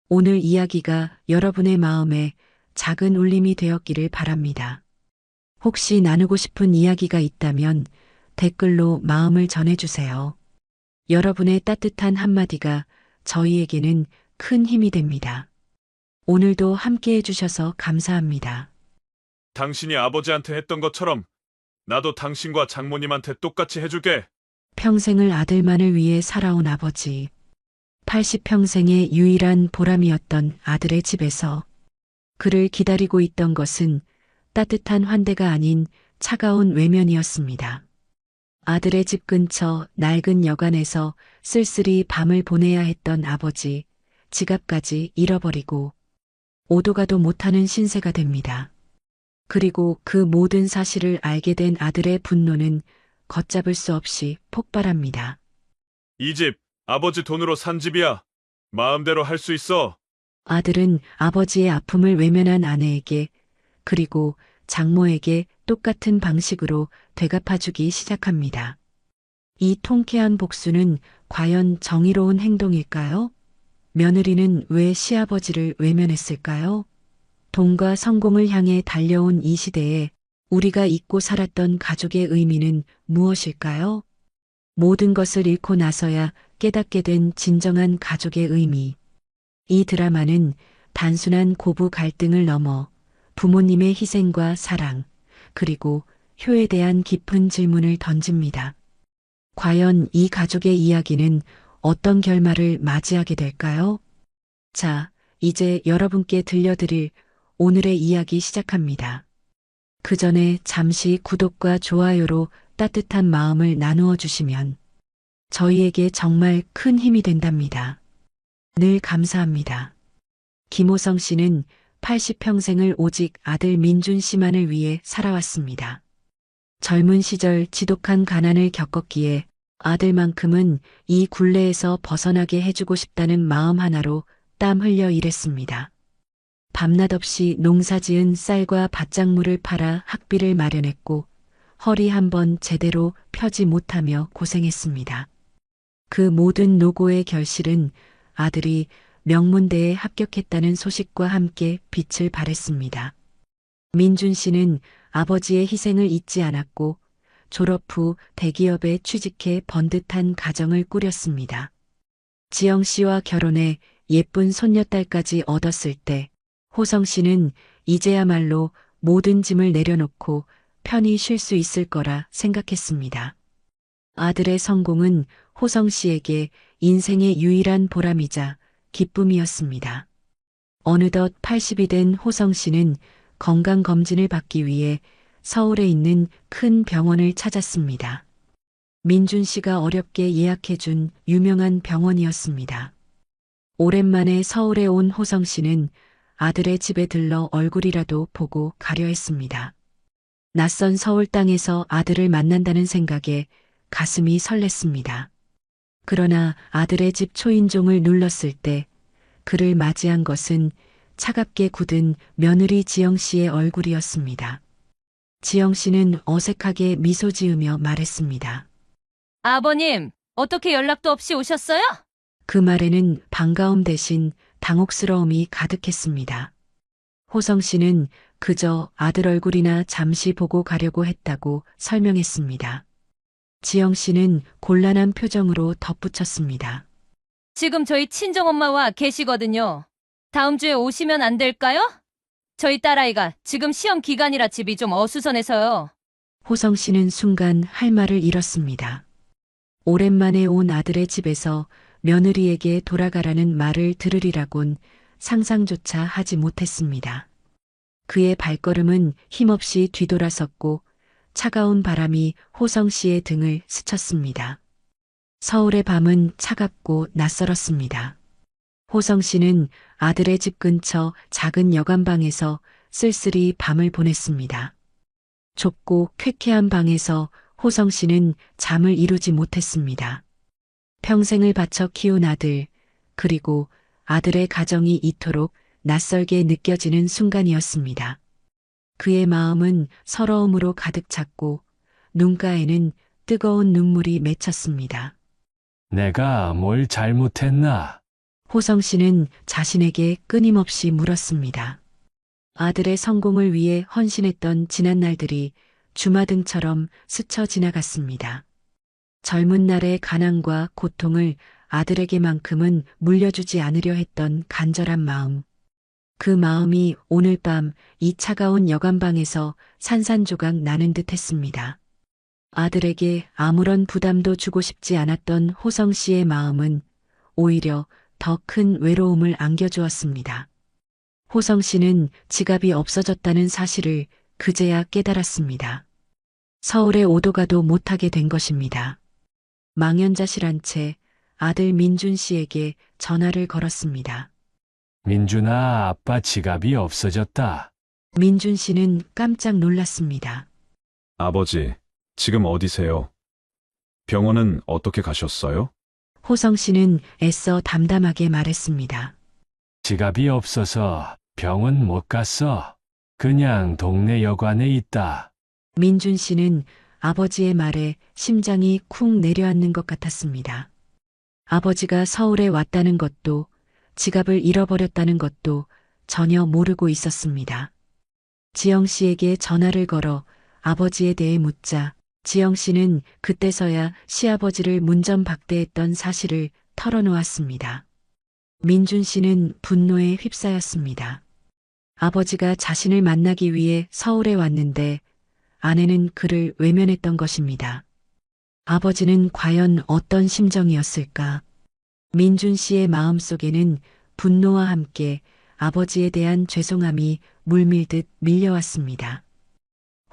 오늘 이야기가 여러분의 마음에 작은 울림이 되었기를 바랍니다. 혹시 나누고 싶은 이야기가 있다면 댓글로 마음을 전해주세요. 여러분의 따뜻한 한마디가 저희에게는 큰 힘이 됩니다. 오늘도 함께 해주셔서 감사합니다. 당신이 아버지한테 했던 것처럼 나도 당신과 장모님한테 똑같이 해줄게. 평생을 아들만을 위해 살아온 아버지. 80평생의 유일한 보람이었던 아들의 집에서 그를 기다리고 있던 것은 따뜻한 환대가 아닌 차가운 외면이었습니다. 아들의 집 근처 낡은 여관에서 쓸쓸히 밤을 보내야 했던 아버지, 지갑까지 잃어버리고 오도 가도 못하는 신세가 됩니다. 그리고 그 모든 사실을 알게 된 아들의 분노는 걷잡을 수 없이 폭발합니다. 이 집 아버지 돈으로 산 집이야. 마음대로 할 수 있어. 아들은 아버지의 아픔을 외면한 아내에게, 그리고 장모에게 똑같은 방식으로 되갚아주기 시작합니다. 이 통쾌한 복수는 과연 정의로운 행동일까요? 며느리는 왜 시아버지를 외면했을까요? 돈과 성공을 향해 달려온 이 시대에 우리가 잊고 살았던 가족의 의미는 무엇일까요? 모든 것을 잃고 나서야 깨닫게 된 진정한 가족의 의미. 이 드라마는 단순한 고부 갈등을 넘어 부모님의 희생과 사랑, 그리고 효에 대한 깊은 질문을 던집니다. 과연 이 가족의 이야기는 어떤 결말을 맞이하게 될까요? 자, 이제 여러분께 들려드릴 오늘의 이야기 시작합니다. 그 전에 잠시 구독과 좋아요로 따뜻한 마음을 나누어 주시면 저희에게 정말 큰 힘이 된답니다. 늘 감사합니다. 김호성 씨는 80평생을 오직 아들 민준 씨만을 위해 살아왔습니다. 젊은 시절 지독한 가난을 겪었기에 아들만큼은 이 굴레에서 벗어나게 해주고 싶다는 마음 하나로 땀 흘려 일했습니다. 밤낮 없이 농사지은 쌀과 밭작물을 팔아 학비를 마련했고 허리 한번 제대로 펴지 못하며 고생했습니다. 그 모든 노고의 결실은 아들이 명문대에 합격했다는 소식과 함께 빛을 발했습니다. 민준 씨는 아버지의 희생을 잊지 않았고 졸업 후 대기업에 취직해 번듯한 가정을 꾸렸습니다. 지영 씨와 결혼해 예쁜 손녀딸까지 얻었을 때 호성 씨는 이제야말로 모든 짐을 내려놓고 편히 쉴 수 있을 거라 생각했습니다. 아들의 성공은 호성 씨에게 인생의 유일한 보람이자 기쁨이었습니다. 어느덧 80이 된 호성 씨는 건강검진을 받기 위해 서울에 있는 큰 병원을 찾았습니다. 민준 씨가 어렵게 예약해준 유명한 병원이었습니다. 오랜만에 서울에 온 호성 씨는 아들의 집에 들러 얼굴이라도 보고 가려 했습니다. 낯선 서울 땅에서 아들을 만난다는 생각에 가슴이 설렜습니다. 그러나 아들의 집 초인종을 눌렀을 때 그를 맞이한 것은 차갑게 굳은 며느리 지영 씨의 얼굴이었습니다. 지영 씨는 어색하게 미소 지으며 말했습니다. 아버님, 어떻게 연락도 없이 오셨어요? 그 말에는 반가움 대신 당혹스러움이 가득했습니다. 호성 씨는 그저 아들 얼굴이나 잠시 보고 가려고 했다고 설명했습니다. 지영 씨는 곤란한 표정으로 덧붙였습니다. 지금 저희 친정엄마와 계시거든요. 다음 주에 오시면 안 될까요? 저희 딸아이가 지금 시험 기간이라 집이 좀 어수선해서요. 호성 씨는 순간 할 말을 잃었습니다. 오랜만에 온 아들의 집에서 며느리에게 돌아가라는 말을 들으리라곤 상상조차 하지 못했습니다. 그의 발걸음은 힘없이 뒤돌아섰고 차가운 바람이 호성 씨의 등을 스쳤습니다. 서울의 밤은 차갑고 낯설었습니다. 호성 씨는 아들의 집 근처 작은 여관방에서 쓸쓸히 밤을 보냈습니다. 좁고 쾌쾌한 방에서 호성 씨는 잠을 이루지 못했습니다. 평생을 바쳐 키운 아들, 그리고 아들의 가정이 이토록 낯설게 느껴지는 순간이었습니다. 그의 마음은 서러움으로 가득 찼고 눈가에는 뜨거운 눈물이 맺혔습니다. 내가 뭘 잘못했나? 호성 씨는 자신에게 끊임없이 물었습니다. 아들의 성공을 위해 헌신했던 지난 날들이 주마등처럼 스쳐 지나갔습니다. 젊은 날의 가난과 고통을 아들에게만큼은 물려주지 않으려 했던 간절한 마음. 그 마음이 오늘 밤 이 차가운 여관방에서 산산조각 나는 듯 했습니다. 아들에게 아무런 부담도 주고 싶지 않았던 호성 씨의 마음은 오히려 더 큰 외로움을 안겨주었습니다. 호성 씨는 지갑이 없어졌다는 사실을 그제야 깨달았습니다. 서울에 오도 가도 못하게 된 것입니다. 망연자실한 채 아들 민준 씨에게 전화를 걸었습니다. 민준아, 아빠 지갑이 없어졌다. 민준 씨는 깜짝 놀랐습니다. 아버지, 지금 어디세요? 병원은 어떻게 가셨어요? 호성 씨는 애써 담담하게 말했습니다. 지갑이 없어서 병원 못 갔어. 그냥 동네 여관에 있다. 민준 씨는 아버지의 말에 심장이 쿵 내려앉는 것 같았습니다. 아버지가 서울에 왔다는 것도 지갑을 잃어버렸다는 것도 전혀 모르고 있었습니다. 지영 씨에게 전화를 걸어 아버지에 대해 묻자 지영 씨는 그때서야 시아버지를 문전박대했던 사실을 털어놓았습니다. 민준 씨는 분노에 휩싸였습니다. 아버지가 자신을 만나기 위해 서울에 왔는데 아내는 그를 외면했던 것입니다. 아버지는 과연 어떤 심정이었을까? 민준 씨의 마음속에는 분노와 함께 아버지에 대한 죄송함이 물밀듯 밀려왔습니다.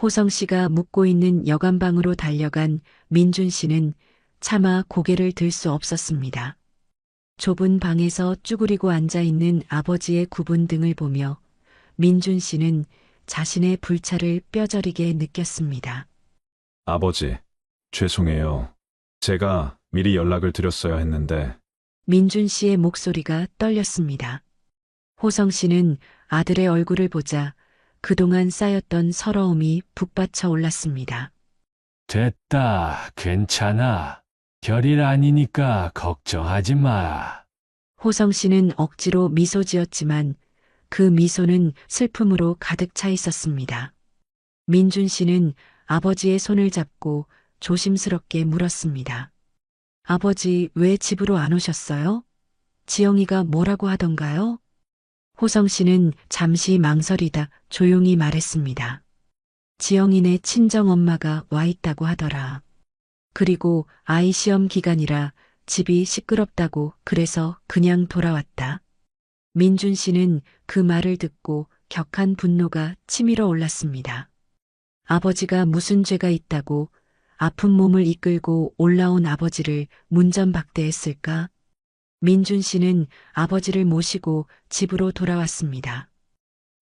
호성 씨가 묵고 있는 여관방으로 달려간 민준 씨는 차마 고개를 들 수 없었습니다. 좁은 방에서 쭈그리고 앉아 있는 아버지의 굽은 등을 보며 민준 씨는 자신의 불찰을 뼈저리게 느꼈습니다. 아버지, 죄송해요. 제가 미리 연락을 드렸어야 했는데. 민준 씨의 목소리가 떨렸습니다. 호성 씨는 아들의 얼굴을 보자 그동안 쌓였던 서러움이 북받쳐 올랐습니다. 됐다. 괜찮아. 별일 아니니까 걱정하지 마. 호성 씨는 억지로 미소 지었지만 그 미소는 슬픔으로 가득 차 있었습니다. 민준 씨는 아버지의 손을 잡고 조심스럽게 물었습니다. 아버지, 왜 집으로 안 오셨어요? 지영이가 뭐라고 하던가요? 호성 씨는 잠시 망설이다 조용히 말했습니다. 지영이네 친정엄마가 와 있다고 하더라. 그리고 아이 시험 기간이라 집이 시끄럽다고 그래서 그냥 돌아왔다. 민준 씨는 그 말을 듣고 격한 분노가 치밀어 올랐습니다. 아버지가 무슨 죄가 있다고 아픈 몸을 이끌고 올라온 아버지를 문전박대했을까? 민준 씨는 아버지를 모시고 집으로 돌아왔습니다.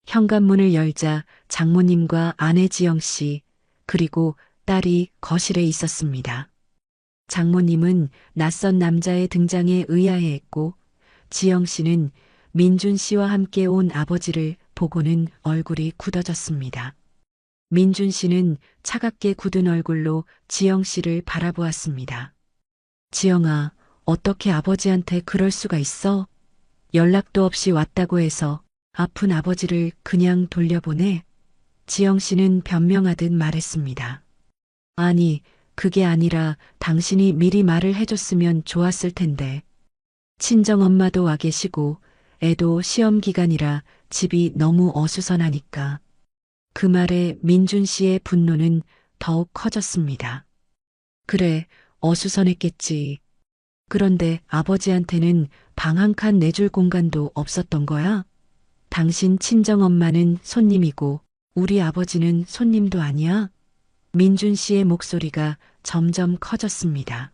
현관문을 열자 장모님과 아내 지영 씨, 그리고 딸이 거실에 있었습니다. 장모님은 낯선 남자의 등장에 의아해했고 지영 씨는 민준 씨와 함께 온 아버지를 보고는 얼굴이 굳어졌습니다. 민준 씨는 차갑게 굳은 얼굴로 지영 씨를 바라보았습니다. 지영아, 어떻게 아버지한테 그럴 수가 있어? 연락도 없이 왔다고 해서 아픈 아버지를 그냥 돌려보내? 지영 씨는 변명하듯 말했습니다. 아니, 그게 아니라 당신이 미리 말을 해줬으면 좋았을 텐데. 친정엄마도 와 계시고 애도 시험 기간이라 집이 너무 어수선하니까. 그 말에 민준 씨의 분노는 더욱 커졌습니다. 그래, 어수선했겠지. 그런데 아버지한테는 방 한 칸 내줄 공간도 없었던 거야? 당신 친정엄마는 손님이고 우리 아버지는 손님도 아니야? 민준 씨의 목소리가 점점 커졌습니다.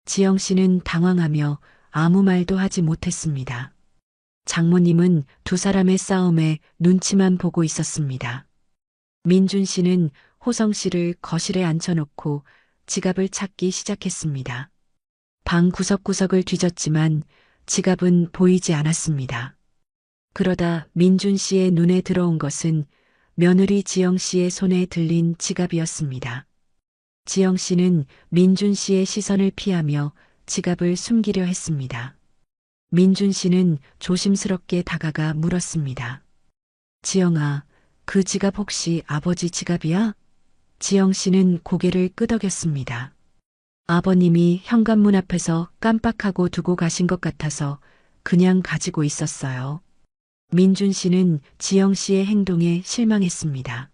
지영 씨는 당황하며 아무 말도 하지 못했습니다. 장모님은 두 사람의 싸움에 눈치만 보고 있었습니다. 민준 씨는 호성 씨를 거실에 앉혀놓고 지갑을 찾기 시작했습니다. 방 구석구석을 뒤졌지만 지갑은 보이지 않았습니다. 그러다 민준 씨의 눈에 들어온 것은 며느리 지영 씨의 손에 들린 지갑이었습니다. 지영 씨는 민준 씨의 시선을 피하며 지갑을 숨기려 했습니다. 민준 씨는 조심스럽게 다가가 물었습니다. 지영아, 그 지갑 혹시 아버지 지갑이야? 지영 씨는 고개를 끄덕였습니다. 아버님이 현관문 앞에서 깜빡하고 두고 가신 것 같아서 그냥 가지고 있었어요. 민준 씨는 지영 씨의 행동에 실망했습니다.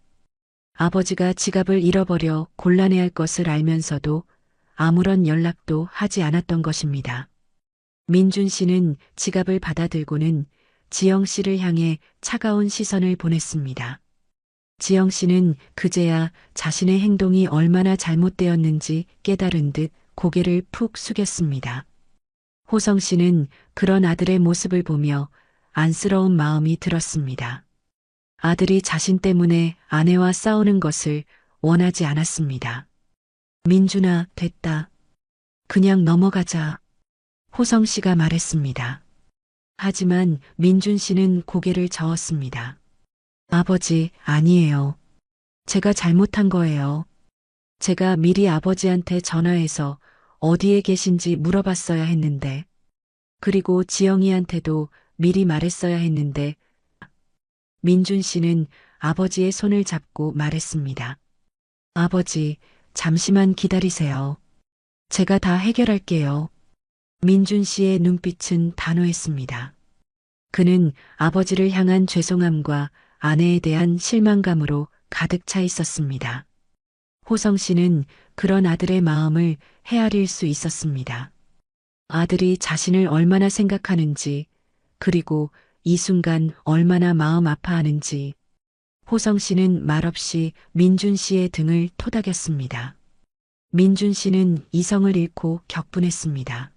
아버지가 지갑을 잃어버려 곤란해할 것을 알면서도 아무런 연락도 하지 않았던 것입니다. 민준 씨는 지갑을 받아들고는 지영 씨를 향해 차가운 시선을 보냈습니다. 지영 씨는 그제야 자신의 행동이 얼마나 잘못되었는지 깨달은 듯 고개를 푹 숙였습니다. 호성 씨는 그런 아들의 모습을 보며 안쓰러운 마음이 들었습니다. 아들이 자신 때문에 아내와 싸우는 것을 원하지 않았습니다. 민준아, 됐다. 그냥 넘어가자. 호성 씨가 말했습니다. 하지만 민준 씨는 고개를 저었습니다. 아버지, 아니에요. 제가 잘못한 거예요. 제가 미리 아버지한테 전화해서 어디에 계신지 물어봤어야 했는데, 그리고 지영이한테도 미리 말했어야 했는데, 민준 씨는 아버지의 손을 잡고 말했습니다. 아버지, 잠시만 기다리세요. 제가 다 해결할게요. 민준 씨의 눈빛은 단호했습니다. 그는 아버지를 향한 죄송함과 아내에 대한 실망감으로 가득 차 있었습니다. 호성 씨는 그런 아들의 마음을 헤아릴 수 있었습니다. 아들이 자신을 얼마나 생각하는지, 그리고 이 순간 얼마나 마음 아파하는지. 호성 씨는 말없이 민준 씨의 등을 토닥였습니다. 민준 씨는 이성을 잃고 격분했습니다.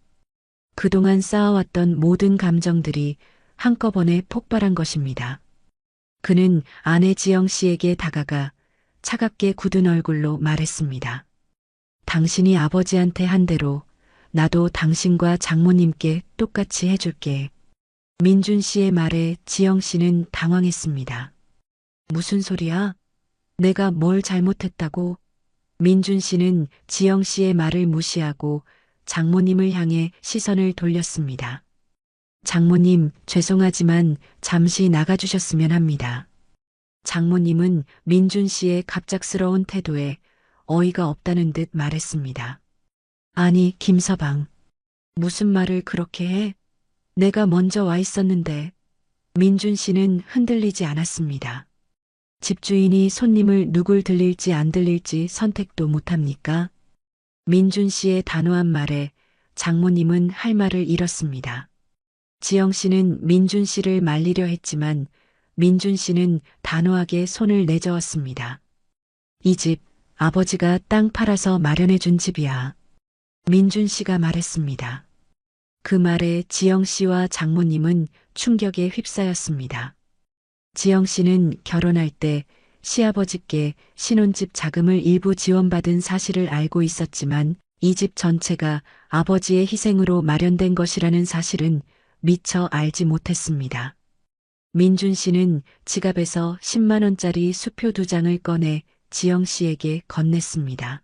그동안 쌓아왔던 모든 감정들이 한꺼번에 폭발한 것입니다. 그는 아내 지영 씨에게 다가가 차갑게 굳은 얼굴로 말했습니다. 당신이 아버지한테 한 대로 나도 당신과 장모님께 똑같이 해줄게. 민준 씨의 말에 지영 씨는 당황했습니다. 무슨 소리야? 내가 뭘 잘못했다고? 민준 씨는 지영 씨의 말을 무시하고 장모님을 향해 시선을 돌렸습니다. 장모님, 죄송하지만 잠시 나가주셨으면 합니다. 장모님은 민준 씨의 갑작스러운 태도에 어이가 없다는 듯 말했습니다. 아니, 김서방. 무슨 말을 그렇게 해? 내가 먼저 와 있었는데. 민준 씨는 흔들리지 않았습니다. 집주인이 손님을 누굴 들릴지 안 들릴지 선택도 못합니까? 민준 씨의 단호한 말에 장모님은 할 말을 잃었습니다. 지영 씨는 민준 씨를 말리려 했지만 민준 씨는 단호하게 손을 내저었습니다. 이 집 아버지가 땅 팔아서 마련해 준 집이야. 민준 씨가 말했습니다. 그 말에 지영 씨와 장모님은 충격에 휩싸였습니다. 지영 씨는 결혼할 때 시아버지께 신혼집 자금을 일부 지원받은 사실을 알고 있었지만 이 집 전체가 아버지의 희생으로 마련된 것이라는 사실은 미처 알지 못했습니다. 민준 씨는 지갑에서 10만 원짜리 수표 2장을 꺼내 지영 씨에게 건넸습니다.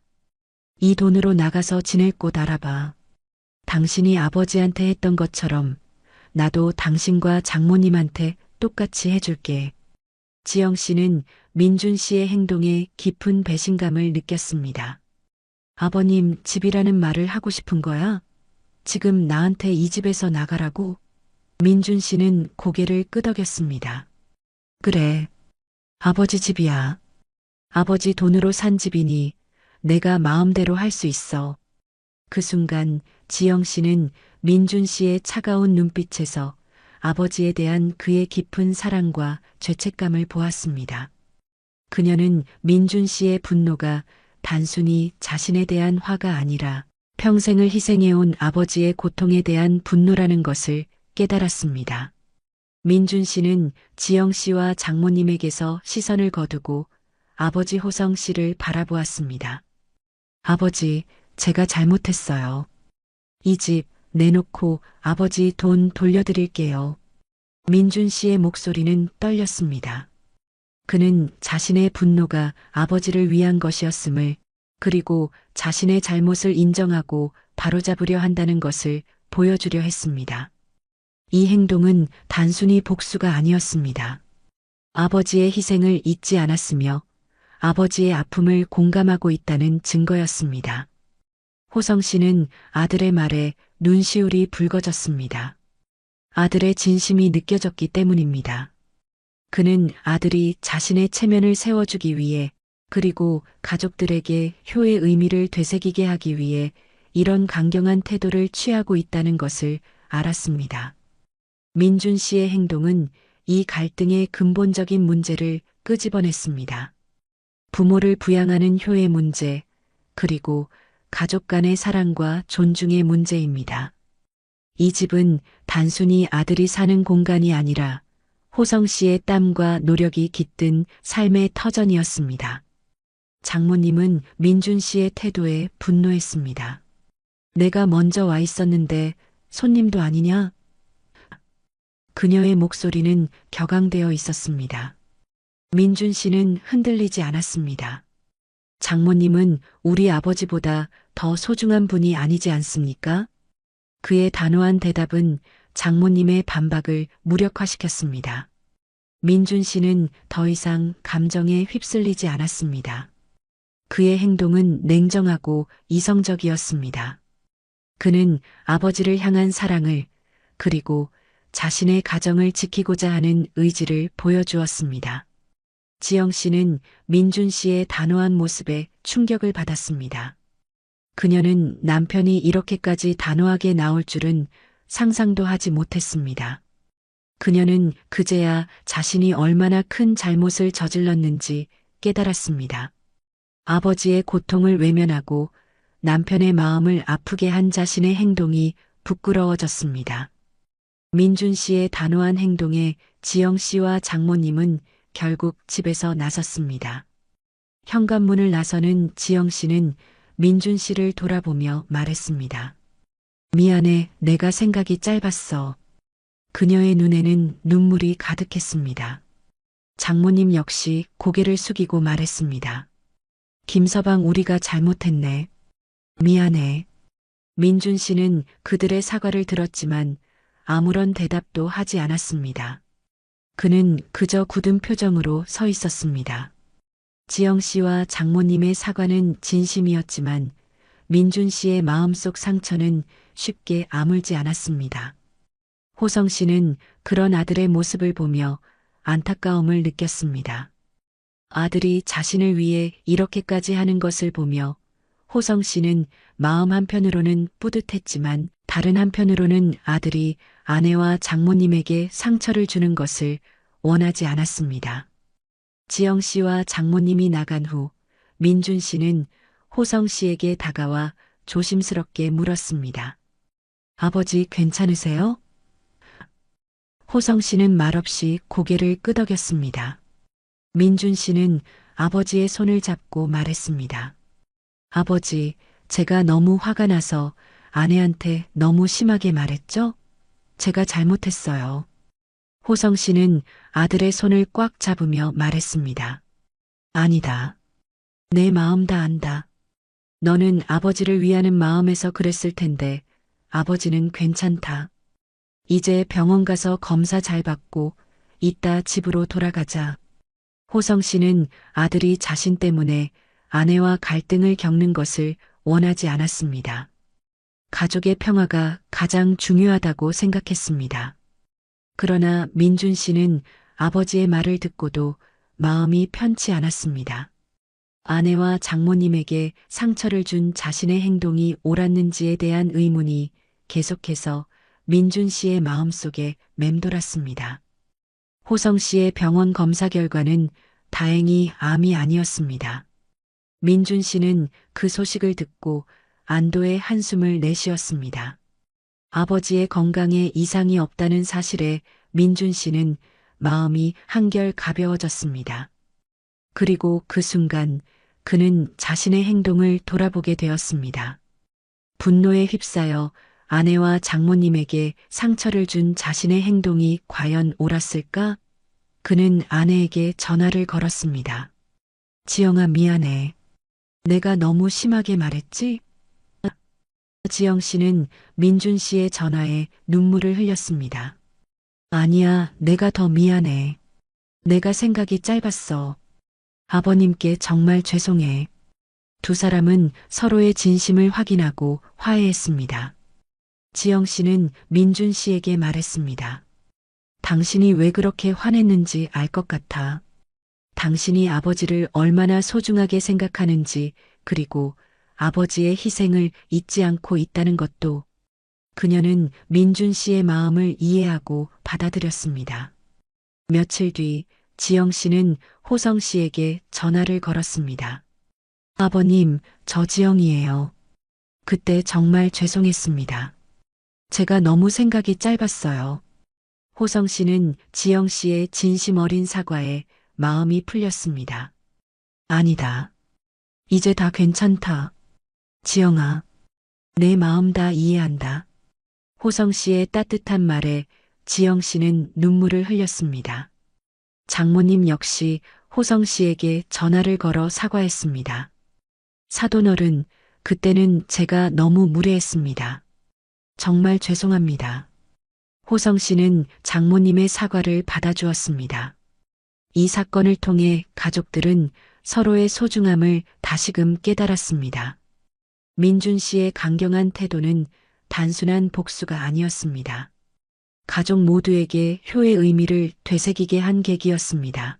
이 돈으로 나가서 지낼 곳 알아봐. 당신이 아버지한테 했던 것처럼 나도 당신과 장모님한테 똑같이 해줄게. 지영 씨는 민준 씨의 행동에 깊은 배신감을 느꼈습니다. 아버님 집이라는 말을 하고 싶은 거야? 지금 나한테 이 집에서 나가라고? 민준 씨는 고개를 끄덕였습니다. 그래. 아버지 집이야. 아버지 돈으로 산 집이니 내가 마음대로 할 수 있어. 그 순간 지영 씨는 민준 씨의 차가운 눈빛에서 아버지에 대한 그의 깊은 사랑과 죄책감을 보았습니다. 그녀는 민준 씨의 분노가 단순히 자신에 대한 화가 아니라 평생을 희생해온 아버지의 고통에 대한 분노라는 것을 깨달았습니다. 민준 씨는 지영 씨와 장모님에게서 시선을 거두고 아버지 호성 씨를 바라보았습니다. 아버지, 제가 잘못했어요. 이 집 내놓고 아버지 돈 돌려드릴게요. 민준 씨의 목소리는 떨렸습니다. 그는 자신의 분노가 아버지를 위한 것이었음을, 그리고 자신의 잘못을 인정하고 바로잡으려 한다는 것을 보여주려 했습니다. 이 행동은 단순히 복수가 아니었습니다. 아버지의 희생을 잊지 않았으며 아버지의 아픔을 공감하고 있다는 증거였습니다. 호성 씨는 아들의 말에 눈시울이 붉어졌습니다. 아들의 진심이 느껴졌기 때문입니다. 그는 아들이 자신의 체면을 세워주기 위해, 그리고 가족들에게 효의 의미를 되새기게 하기 위해 이런 강경한 태도를 취하고 있다는 것을 알았습니다. 민준 씨의 행동은 이 갈등의 근본적인 문제를 끄집어냈습니다. 부모를 부양하는 효의 문제, 그리고 가족 간의 사랑과 존중의 문제입니다. 이 집은 단순히 아들이 사는 공간이 아니라 호성 씨의 땀과 노력이 깃든 삶의 터전이었습니다. 장모님은 민준 씨의 태도에 분노했습니다. 내가 먼저 와 있었는데 손님도 아니냐? 그녀의 목소리는 격앙되어 있었습니다. 민준 씨는 흔들리지 않았습니다. 장모님은 우리 아버지보다 더 소중한 분이 아니지 않습니까? 그의 단호한 대답은 장모님의 반박을 무력화시켰습니다. 민준 씨는 더 이상 감정에 휩쓸리지 않았습니다. 그의 행동은 냉정하고 이성적이었습니다. 그는 아버지를 향한 사랑을, 그리고 자신의 가정을 지키고자 하는 의지를 보여주었습니다. 지영 씨는 민준 씨의 단호한 모습에 충격을 받았습니다. 그녀는 남편이 이렇게까지 단호하게 나올 줄은 상상도 하지 못했습니다. 그녀는 그제야 자신이 얼마나 큰 잘못을 저질렀는지 깨달았습니다. 아버지의 고통을 외면하고 남편의 마음을 아프게 한 자신의 행동이 부끄러워졌습니다. 민준 씨의 단호한 행동에 지영 씨와 장모님은 결국 집에서 나섰습니다. 현관문을 나서는 지영 씨는 민준 씨를 돌아보며 말했습니다. 미안해, 내가 생각이 짧았어. 그녀의 눈에는 눈물이 가득했습니다. 장모님 역시 고개를 숙이고 말했습니다. 김서방, 우리가 잘못했네. 미안해. 민준 씨는 그들의 사과를 들었지만 아무런 대답도 하지 않았습니다. 그는 그저 굳은 표정으로 서 있었습니다. 지영 씨와 장모님의 사과는 진심이었지만 민준 씨의 마음속 상처는 쉽게 아물지 않았습니다. 호성 씨는 그런 아들의 모습을 보며 안타까움을 느꼈습니다. 아들이 자신을 위해 이렇게까지 하는 것을 보며 호성 씨는 마음 한편으로는 뿌듯했지만 다른 한편으로는 아들이 아내와 장모님에게 상처를 주는 것을 원하지 않았습니다. 지영 씨와 장모님이 나간 후 민준 씨는 호성 씨에게 다가와 조심스럽게 물었습니다. 아버지, 괜찮으세요? 호성 씨는 말없이 고개를 끄덕였습니다. 민준 씨는 아버지의 손을 잡고 말했습니다. 아버지, 제가 너무 화가 나서 아내한테 너무 심하게 말했죠? 제가 잘못했어요. 호성 씨는 아들의 손을 꽉 잡으며 말했습니다. 아니다. 내 마음 다 안다. 너는 아버지를 위하는 마음에서 그랬을 텐데 아버지는 괜찮다. 이제 병원 가서 검사 잘 받고 이따 집으로 돌아가자. 호성 씨는 아들이 자신 때문에 아내와 갈등을 겪는 것을 원하지 않았습니다. 가족의 평화가 가장 중요하다고 생각했습니다. 그러나 민준 씨는 아버지의 말을 듣고도 마음이 편치 않았습니다. 아내와 장모님에게 상처를 준 자신의 행동이 옳았는지에 대한 의문이 계속해서 민준 씨의 마음속에 맴돌았습니다. 호성 씨의 병원 검사 결과는 다행히 암이 아니었습니다. 민준 씨는 그 소식을 듣고 안도의 한숨을 내쉬었습니다. 아버지의 건강에 이상이 없다는 사실에 민준 씨는 마음이 한결 가벼워졌습니다. 그리고 그 순간 그는 자신의 행동을 돌아보게 되었습니다. 분노에 휩싸여 아내와 장모님에게 상처를 준 자신의 행동이 과연 옳았을까? 그는 아내에게 전화를 걸었습니다. 지영아, 미안해. 내가 너무 심하게 말했지? 지영 씨는 민준 씨의 전화에 눈물을 흘렸습니다. 아니야, 내가 더 미안해. 내가 생각이 짧았어. 아버님께 정말 죄송해. 두 사람은 서로의 진심을 확인하고 화해했습니다. 지영 씨는 민준 씨에게 말했습니다. 당신이 왜 그렇게 화냈는지 알 것 같아. 당신이 아버지를 얼마나 소중하게 생각하는지, 그리고 아버지의 희생을 잊지 않고 있다는 것도. 그녀는 민준 씨의 마음을 이해하고 받아들였습니다. 며칠 뒤 지영 씨는 호성 씨에게 전화를 걸었습니다. 아버님, 저 지영이에요. 그때 정말 죄송했습니다. 제가 너무 생각이 짧았어요. 호성 씨는 지영 씨의 진심 어린 사과에 마음이 풀렸습니다. 아니다. 이제 다 괜찮다. 지영아, 내 마음 다 이해한다. 호성 씨의 따뜻한 말에 지영 씨는 눈물을 흘렸습니다. 장모님 역시 호성 씨에게 전화를 걸어 사과했습니다. 사돈어른, 그때는 제가 너무 무례했습니다. 정말 죄송합니다. 호성 씨는 장모님의 사과를 받아주었습니다. 이 사건을 통해 가족들은 서로의 소중함을 다시금 깨달았습니다. 민준 씨의 강경한 태도는 단순한 복수가 아니었습니다. 가족 모두에게 효의 의미를 되새기게 한 계기였습니다.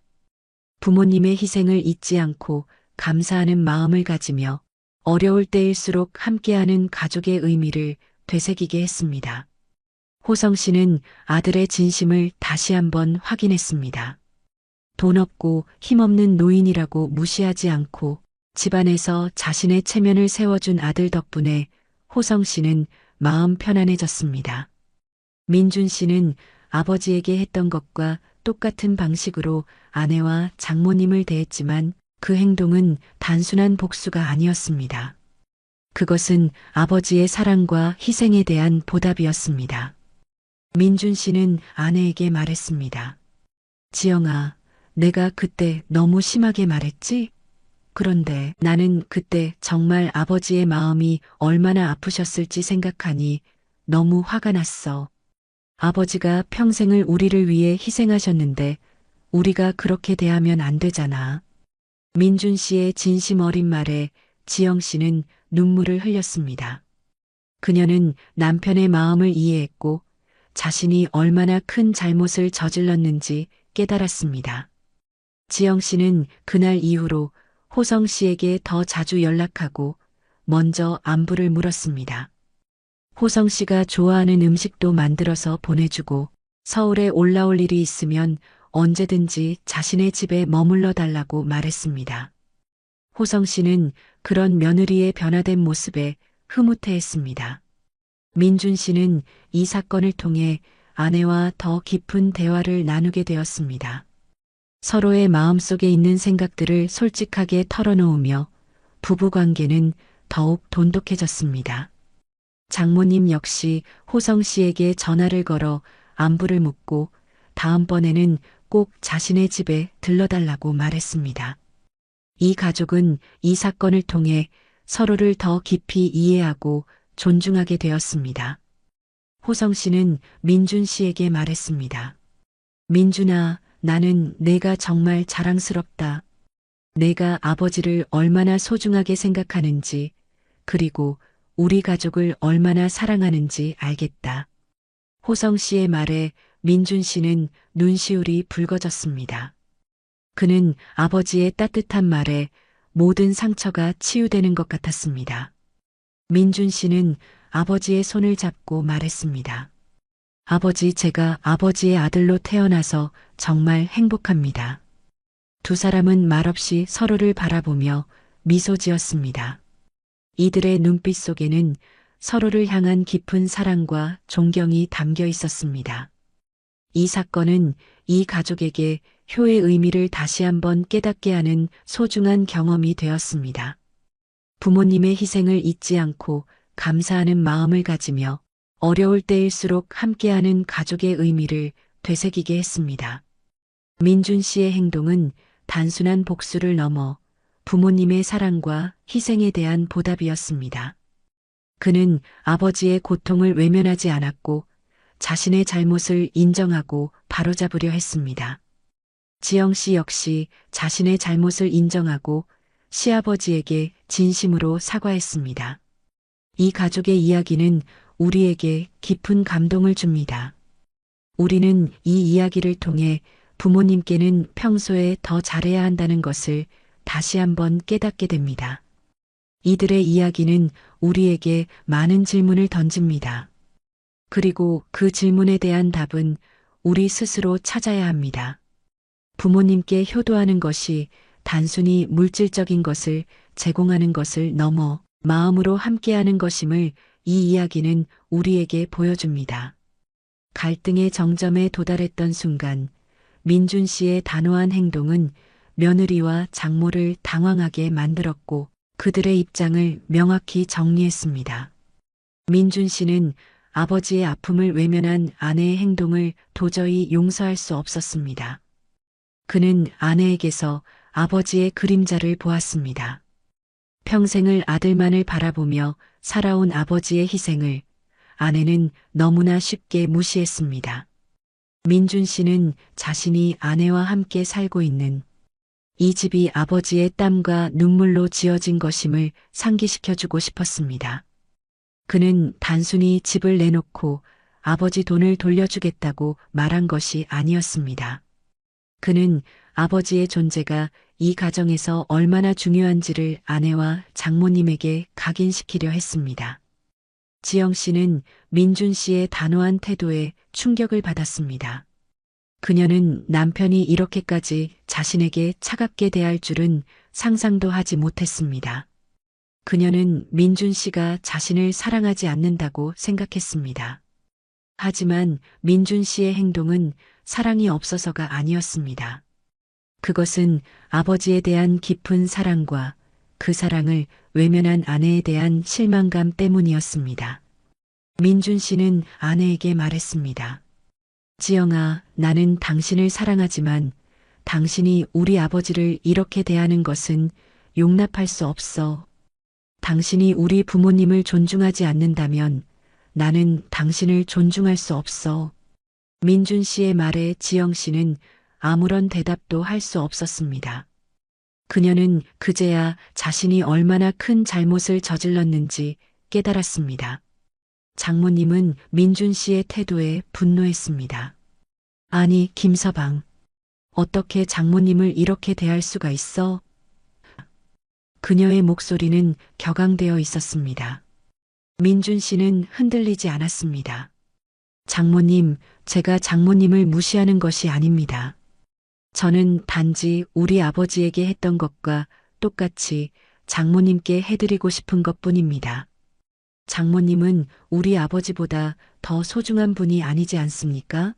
부모님의 희생을 잊지 않고 감사하는 마음을 가지며 어려울 때일수록 함께하는 가족의 의미를 되새기게 했습니다. 호성 씨는 아들의 진심을 다시 한번 확인했습니다. 돈 없고 힘없는 노인이라고 무시하지 않고 집안에서 자신의 체면을 세워준 아들 덕분에 호성 씨는 마음 편안해졌습니다. 민준 씨는 아버지에게 했던 것과 똑같은 방식으로 아내와 장모님을 대했지만 그 행동은 단순한 복수가 아니었습니다. 그것은 아버지의 사랑과 희생에 대한 보답이었습니다. 민준 씨는 아내에게 말했습니다. 지영아, 내가 그때 너무 심하게 말했지? 그런데 나는 그때 정말 아버지의 마음이 얼마나 아프셨을지 생각하니 너무 화가 났어. 아버지가 평생을 우리를 위해 희생하셨는데 우리가 그렇게 대하면 안 되잖아. 민준 씨의 진심 어린 말에 지영 씨는 눈물을 흘렸습니다. 그녀는 남편의 마음을 이해했고 자신이 얼마나 큰 잘못을 저질렀는지 깨달았습니다. 지영 씨는 그날 이후로 호성 씨에게 더 자주 연락하고 먼저 안부를 물었습니다. 호성 씨가 좋아하는 음식도 만들어서 보내주고 서울에 올라올 일이 있으면 언제든지 자신의 집에 머물러 달라고 말했습니다. 호성 씨는 그런 며느리의 변화된 모습에 흐뭇해했습니다. 민준 씨는 이 사건을 통해 아내와 더 깊은 대화를 나누게 되었습니다. 서로의 마음속에 있는 생각들을 솔직하게 털어놓으며 부부관계는 더욱 돈독해졌습니다. 장모님 역시 호성 씨에게 전화를 걸어 안부를 묻고 다음번에는 꼭 자신의 집에 들러달라고 말했습니다. 이 가족은 이 사건을 통해 서로를 더 깊이 이해하고 존중하게 되었습니다. 호성 씨는 민준 씨에게 말했습니다. 민준아, 나는 내가 정말 자랑스럽다. 내가 아버지를 얼마나 소중하게 생각하는지, 그리고 우리 가족을 얼마나 사랑하는지 알겠다. 호성 씨의 말에 민준 씨는 눈시울이 붉어졌습니다. 그는 아버지의 따뜻한 말에 모든 상처가 치유되는 것 같았습니다. 민준 씨는 아버지의 손을 잡고 말했습니다. 아버지, 제가 아버지의 아들로 태어나서 정말 행복합니다. 두 사람은 말없이 서로를 바라보며 미소 지었습니다. 이들의 눈빛 속에는 서로를 향한 깊은 사랑과 존경이 담겨 있었습니다. 이 사건은 이 가족에게 효의 의미를 다시 한번 깨닫게 하는 소중한 경험이 되었습니다. 부모님의 희생을 잊지 않고 감사하는 마음을 가지며 어려울 때일수록 함께하는 가족의 의미를 되새기게 했습니다. 민준 씨의 행동은 단순한 복수를 넘어 부모님의 사랑과 희생에 대한 보답이었습니다. 그는 아버지의 고통을 외면하지 않았고 자신의 잘못을 인정하고 바로잡으려 했습니다. 지영 씨 역시 자신의 잘못을 인정하고 시아버지에게 진심으로 사과했습니다. 이 가족의 이야기는 우리에게 깊은 감동을 줍니다. 우리는 이 이야기를 통해 부모님께는 평소에 더 잘해야 한다는 것을 다시 한번 깨닫게 됩니다. 이들의 이야기는 우리에게 많은 질문을 던집니다. 그리고 그 질문에 대한 답은 우리 스스로 찾아야 합니다. 부모님께 효도하는 것이 단순히 물질적인 것을 제공하는 것을 넘어 마음으로 함께하는 것임을 이 이야기는 우리에게 보여줍니다. 갈등의 정점에 도달했던 순간 민준 씨의 단호한 행동은 며느리와 장모를 당황하게 만들었고 그들의 입장을 명확히 정리했습니다. 민준 씨는 아버지의 아픔을 외면한 아내의 행동을 도저히 용서할 수 없었습니다. 그는 아내에게서 아버지의 그림자를 보았습니다. 평생을 아들만을 바라보며 살아온 아버지의 희생을 아내는 너무나 쉽게 무시했습니다. 민준 씨는 자신이 아내와 함께 살고 있는 이 집이 아버지의 땀과 눈물로 지어진 것임을 상기시켜주고 싶었습니다. 그는 단순히 집을 내놓고 아버지 돈을 돌려주겠다고 말한 것이 아니었습니다. 그는 아버지의 존재가 이 가정에서 얼마나 중요한지를 아내와 장모님에게 각인시키려 했습니다. 지영 씨는 민준 씨의 단호한 태도에 충격을 받았습니다. 그녀는 남편이 이렇게까지 자신에게 차갑게 대할 줄은 상상도 하지 못했습니다. 그녀는 민준 씨가 자신을 사랑하지 않는다고 생각했습니다. 하지만 민준 씨의 행동은 사랑이 없어서가 아니었습니다. 그것은 아버지에 대한 깊은 사랑과 그 사랑을 외면한 아내에 대한 실망감 때문이었습니다. 민준 씨는 아내에게 말했습니다. 지영아, 나는 당신을 사랑하지만 당신이 우리 아버지를 이렇게 대하는 것은 용납할 수 없어. 당신이 우리 부모님을 존중하지 않는다면 나는 당신을 존중할 수 없어. 민준 씨의 말에 지영 씨는 아무런 대답도 할 수 없었습니다. 그녀는 그제야 자신이 얼마나 큰 잘못을 저질렀는지 깨달았습니다. 장모님은 민준 씨의 태도에 분노했습니다. 아니, 김서방. 어떻게 장모님을 이렇게 대할 수가 있어? 그녀의 목소리는 격앙되어 있었습니다. 민준 씨는 흔들리지 않았습니다. 장모님, 제가 장모님을 무시하는 것이 아닙니다. 저는 단지 우리 아버지에게 했던 것과 똑같이 장모님께 해드리고 싶은 것뿐입니다. 장모님은 우리 아버지보다 더 소중한 분이 아니지 않습니까?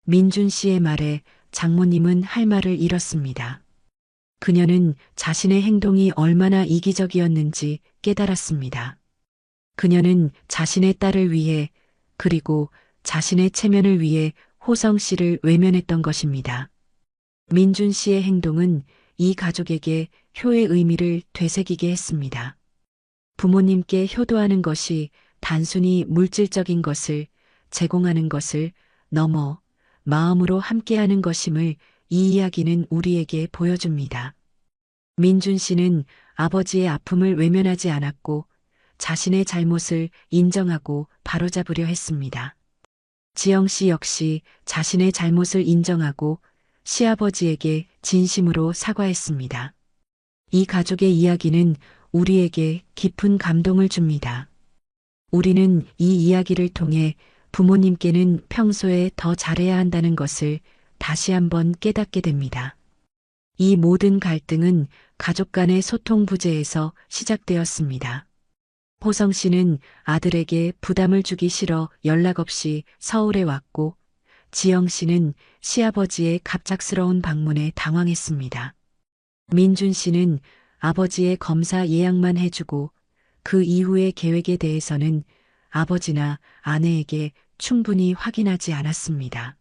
민준 씨의 말에 장모님은 할 말을 잃었습니다. 그녀는 자신의 행동이 얼마나 이기적이었는지 깨달았습니다. 그녀는 자신의 딸을 위해 그리고 자신의 체면을 위해 호성 씨를 외면했던 것입니다. 민준 씨의 행동은 이 가족에게 효의 의미를 되새기게 했습니다. 부모님께 효도하는 것이 단순히 물질적인 것을 제공하는 것을 넘어 마음으로 함께하는 것임을 이 이야기는 우리에게 보여줍니다. 민준 씨는 아버지의 아픔을 외면하지 않았고 자신의 잘못을 인정하고 바로잡으려 했습니다. 지영 씨 역시 자신의 잘못을 인정하고 시아버지에게 진심으로 사과했습니다. 이 가족의 이야기는 우리에게 깊은 감동을 줍니다. 우리는 이 이야기를 통해 부모님께는 평소에 더 잘해야 한다는 것을 다시 한번 깨닫게 됩니다. 이 모든 갈등은 가족 간의 소통 부재에서 시작되었습니다. 호성 씨는 아들에게 부담을 주기 싫어 연락 없이 서울에 왔고, 지영 씨는 시아버지의 갑작스러운 방문에 당황했습니다. 민준 씨는 아버지의 검사 예약만 해주고 그 이후의 계획에 대해서는 아버지나 아내에게 충분히 확인하지 않았습니다.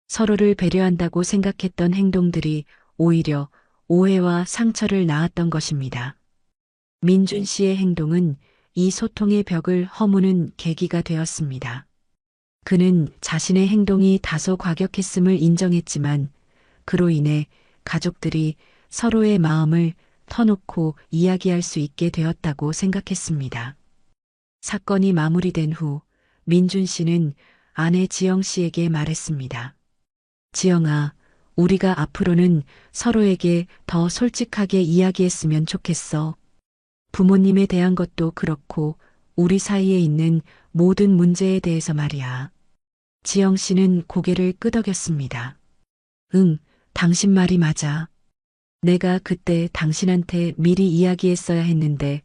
서로를 배려한다고 생각했던 행동들이 오히려 오해와 상처를 낳았던 것입니다. 민준 씨의 행동은 이 소통의 벽을 허무는 계기가 되었습니다. 그는 자신의 행동이 다소 과격했음을 인정했지만 그로 인해 가족들이 서로의 마음을 터놓고 이야기할 수 있게 되었다고 생각했습니다. 사건이 마무리된 후 민준 씨는 아내 지영 씨에게 말했습니다. 지영아, 우리가 앞으로는 서로에게 더 솔직하게 이야기했으면 좋겠어. 부모님에 대한 것도 그렇고 우리 사이에 있는 모든 문제에 대해서 말이야. 지영 씨는 고개를 끄덕였습니다. 응, 당신 말이 맞아. 내가 그때 당신한테 미리 이야기했어야 했는데,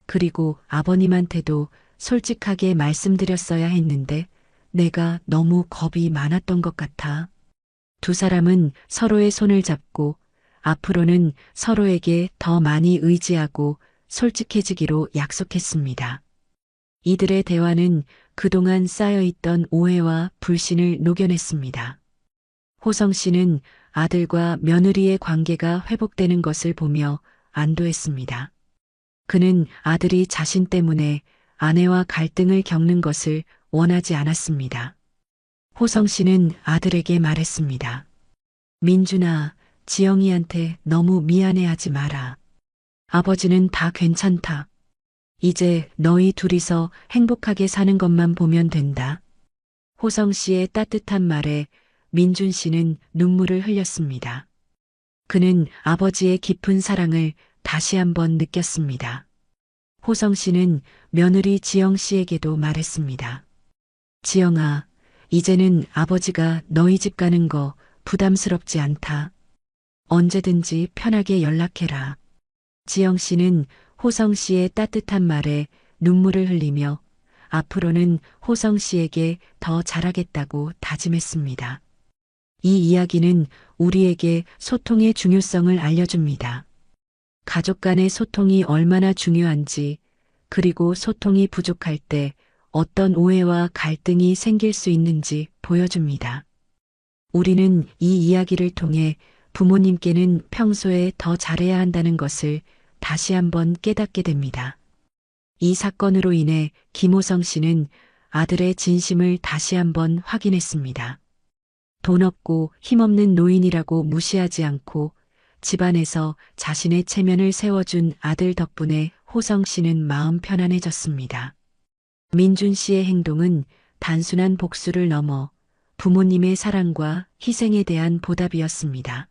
그리고 아버님한테도 솔직하게 말씀드렸어야 했는데, 내가 너무 겁이 많았던 것 같아. 두 사람은 서로의 손을 잡고 앞으로는 서로에게 더 많이 의지하고 솔직해지기로 약속했습니다. 이들의 대화는 그동안 쌓여있던 오해와 불신을 녹여냈습니다. 호성 씨는 아들과 며느리의 관계가 회복되는 것을 보며 안도했습니다. 그는 아들이 자신 때문에 아내와 갈등을 겪는 것을 원하지 않았습니다. 호성 씨는 아들에게 말했습니다. 민준아, 지영이한테 너무 미안해하지 마라. 아버지는 다 괜찮다. 이제 너희 둘이서 행복하게 사는 것만 보면 된다. 호성 씨의 따뜻한 말에 민준 씨는 눈물을 흘렸습니다. 그는 아버지의 깊은 사랑을 다시 한번 느꼈습니다. 호성 씨는 며느리 지영 씨에게도 말했습니다. 지영아, 이제는 아버지가 너희 집 가는 거 부담스럽지 않다. 언제든지 편하게 연락해라. 지영 씨는 호성 씨의 따뜻한 말에 눈물을 흘리며 앞으로는 호성 씨에게 더 잘하겠다고 다짐했습니다. 이 이야기는 우리에게 소통의 중요성을 알려줍니다. 가족 간의 소통이 얼마나 중요한지, 그리고 소통이 부족할 때 어떤 오해와 갈등이 생길 수 있는지 보여줍니다. 우리는 이 이야기를 통해 부모님께는 평소에 더 잘해야 한다는 것을 다시 한번 깨닫게 됩니다. 이 사건으로 인해 김호성 씨는 아들의 진심을 다시 한번 확인했습니다. 돈 없고 힘없는 노인이라고 무시하지 않고 집안에서 자신의 체면을 세워준 아들 덕분에 호성 씨는 마음 편안해졌습니다. 민준 씨의 행동은 단순한 복수를 넘어 부모님의 사랑과 희생에 대한 보답이었습니다.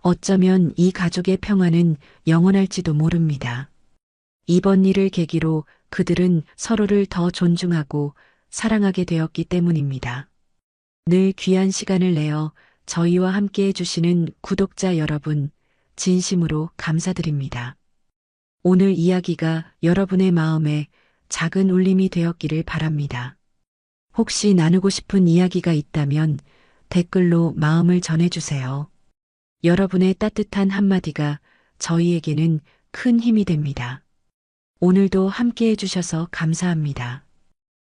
어쩌면 이 가족의 평화는 영원할지도 모릅니다. 이번 일을 계기로 그들은 서로를 더 존중하고 사랑하게 되었기 때문입니다. 늘 귀한 시간을 내어 저희와 함께 해주시는 구독자 여러분, 진심으로 감사드립니다. 오늘 이야기가 여러분의 마음에 작은 울림이 되었기를 바랍니다. 혹시 나누고 싶은 이야기가 있다면 댓글로 마음을 전해주세요. 여러분의 따뜻한 한마디가 저희에게는 큰 힘이 됩니다. 오늘도 함께 해주셔서 감사합니다.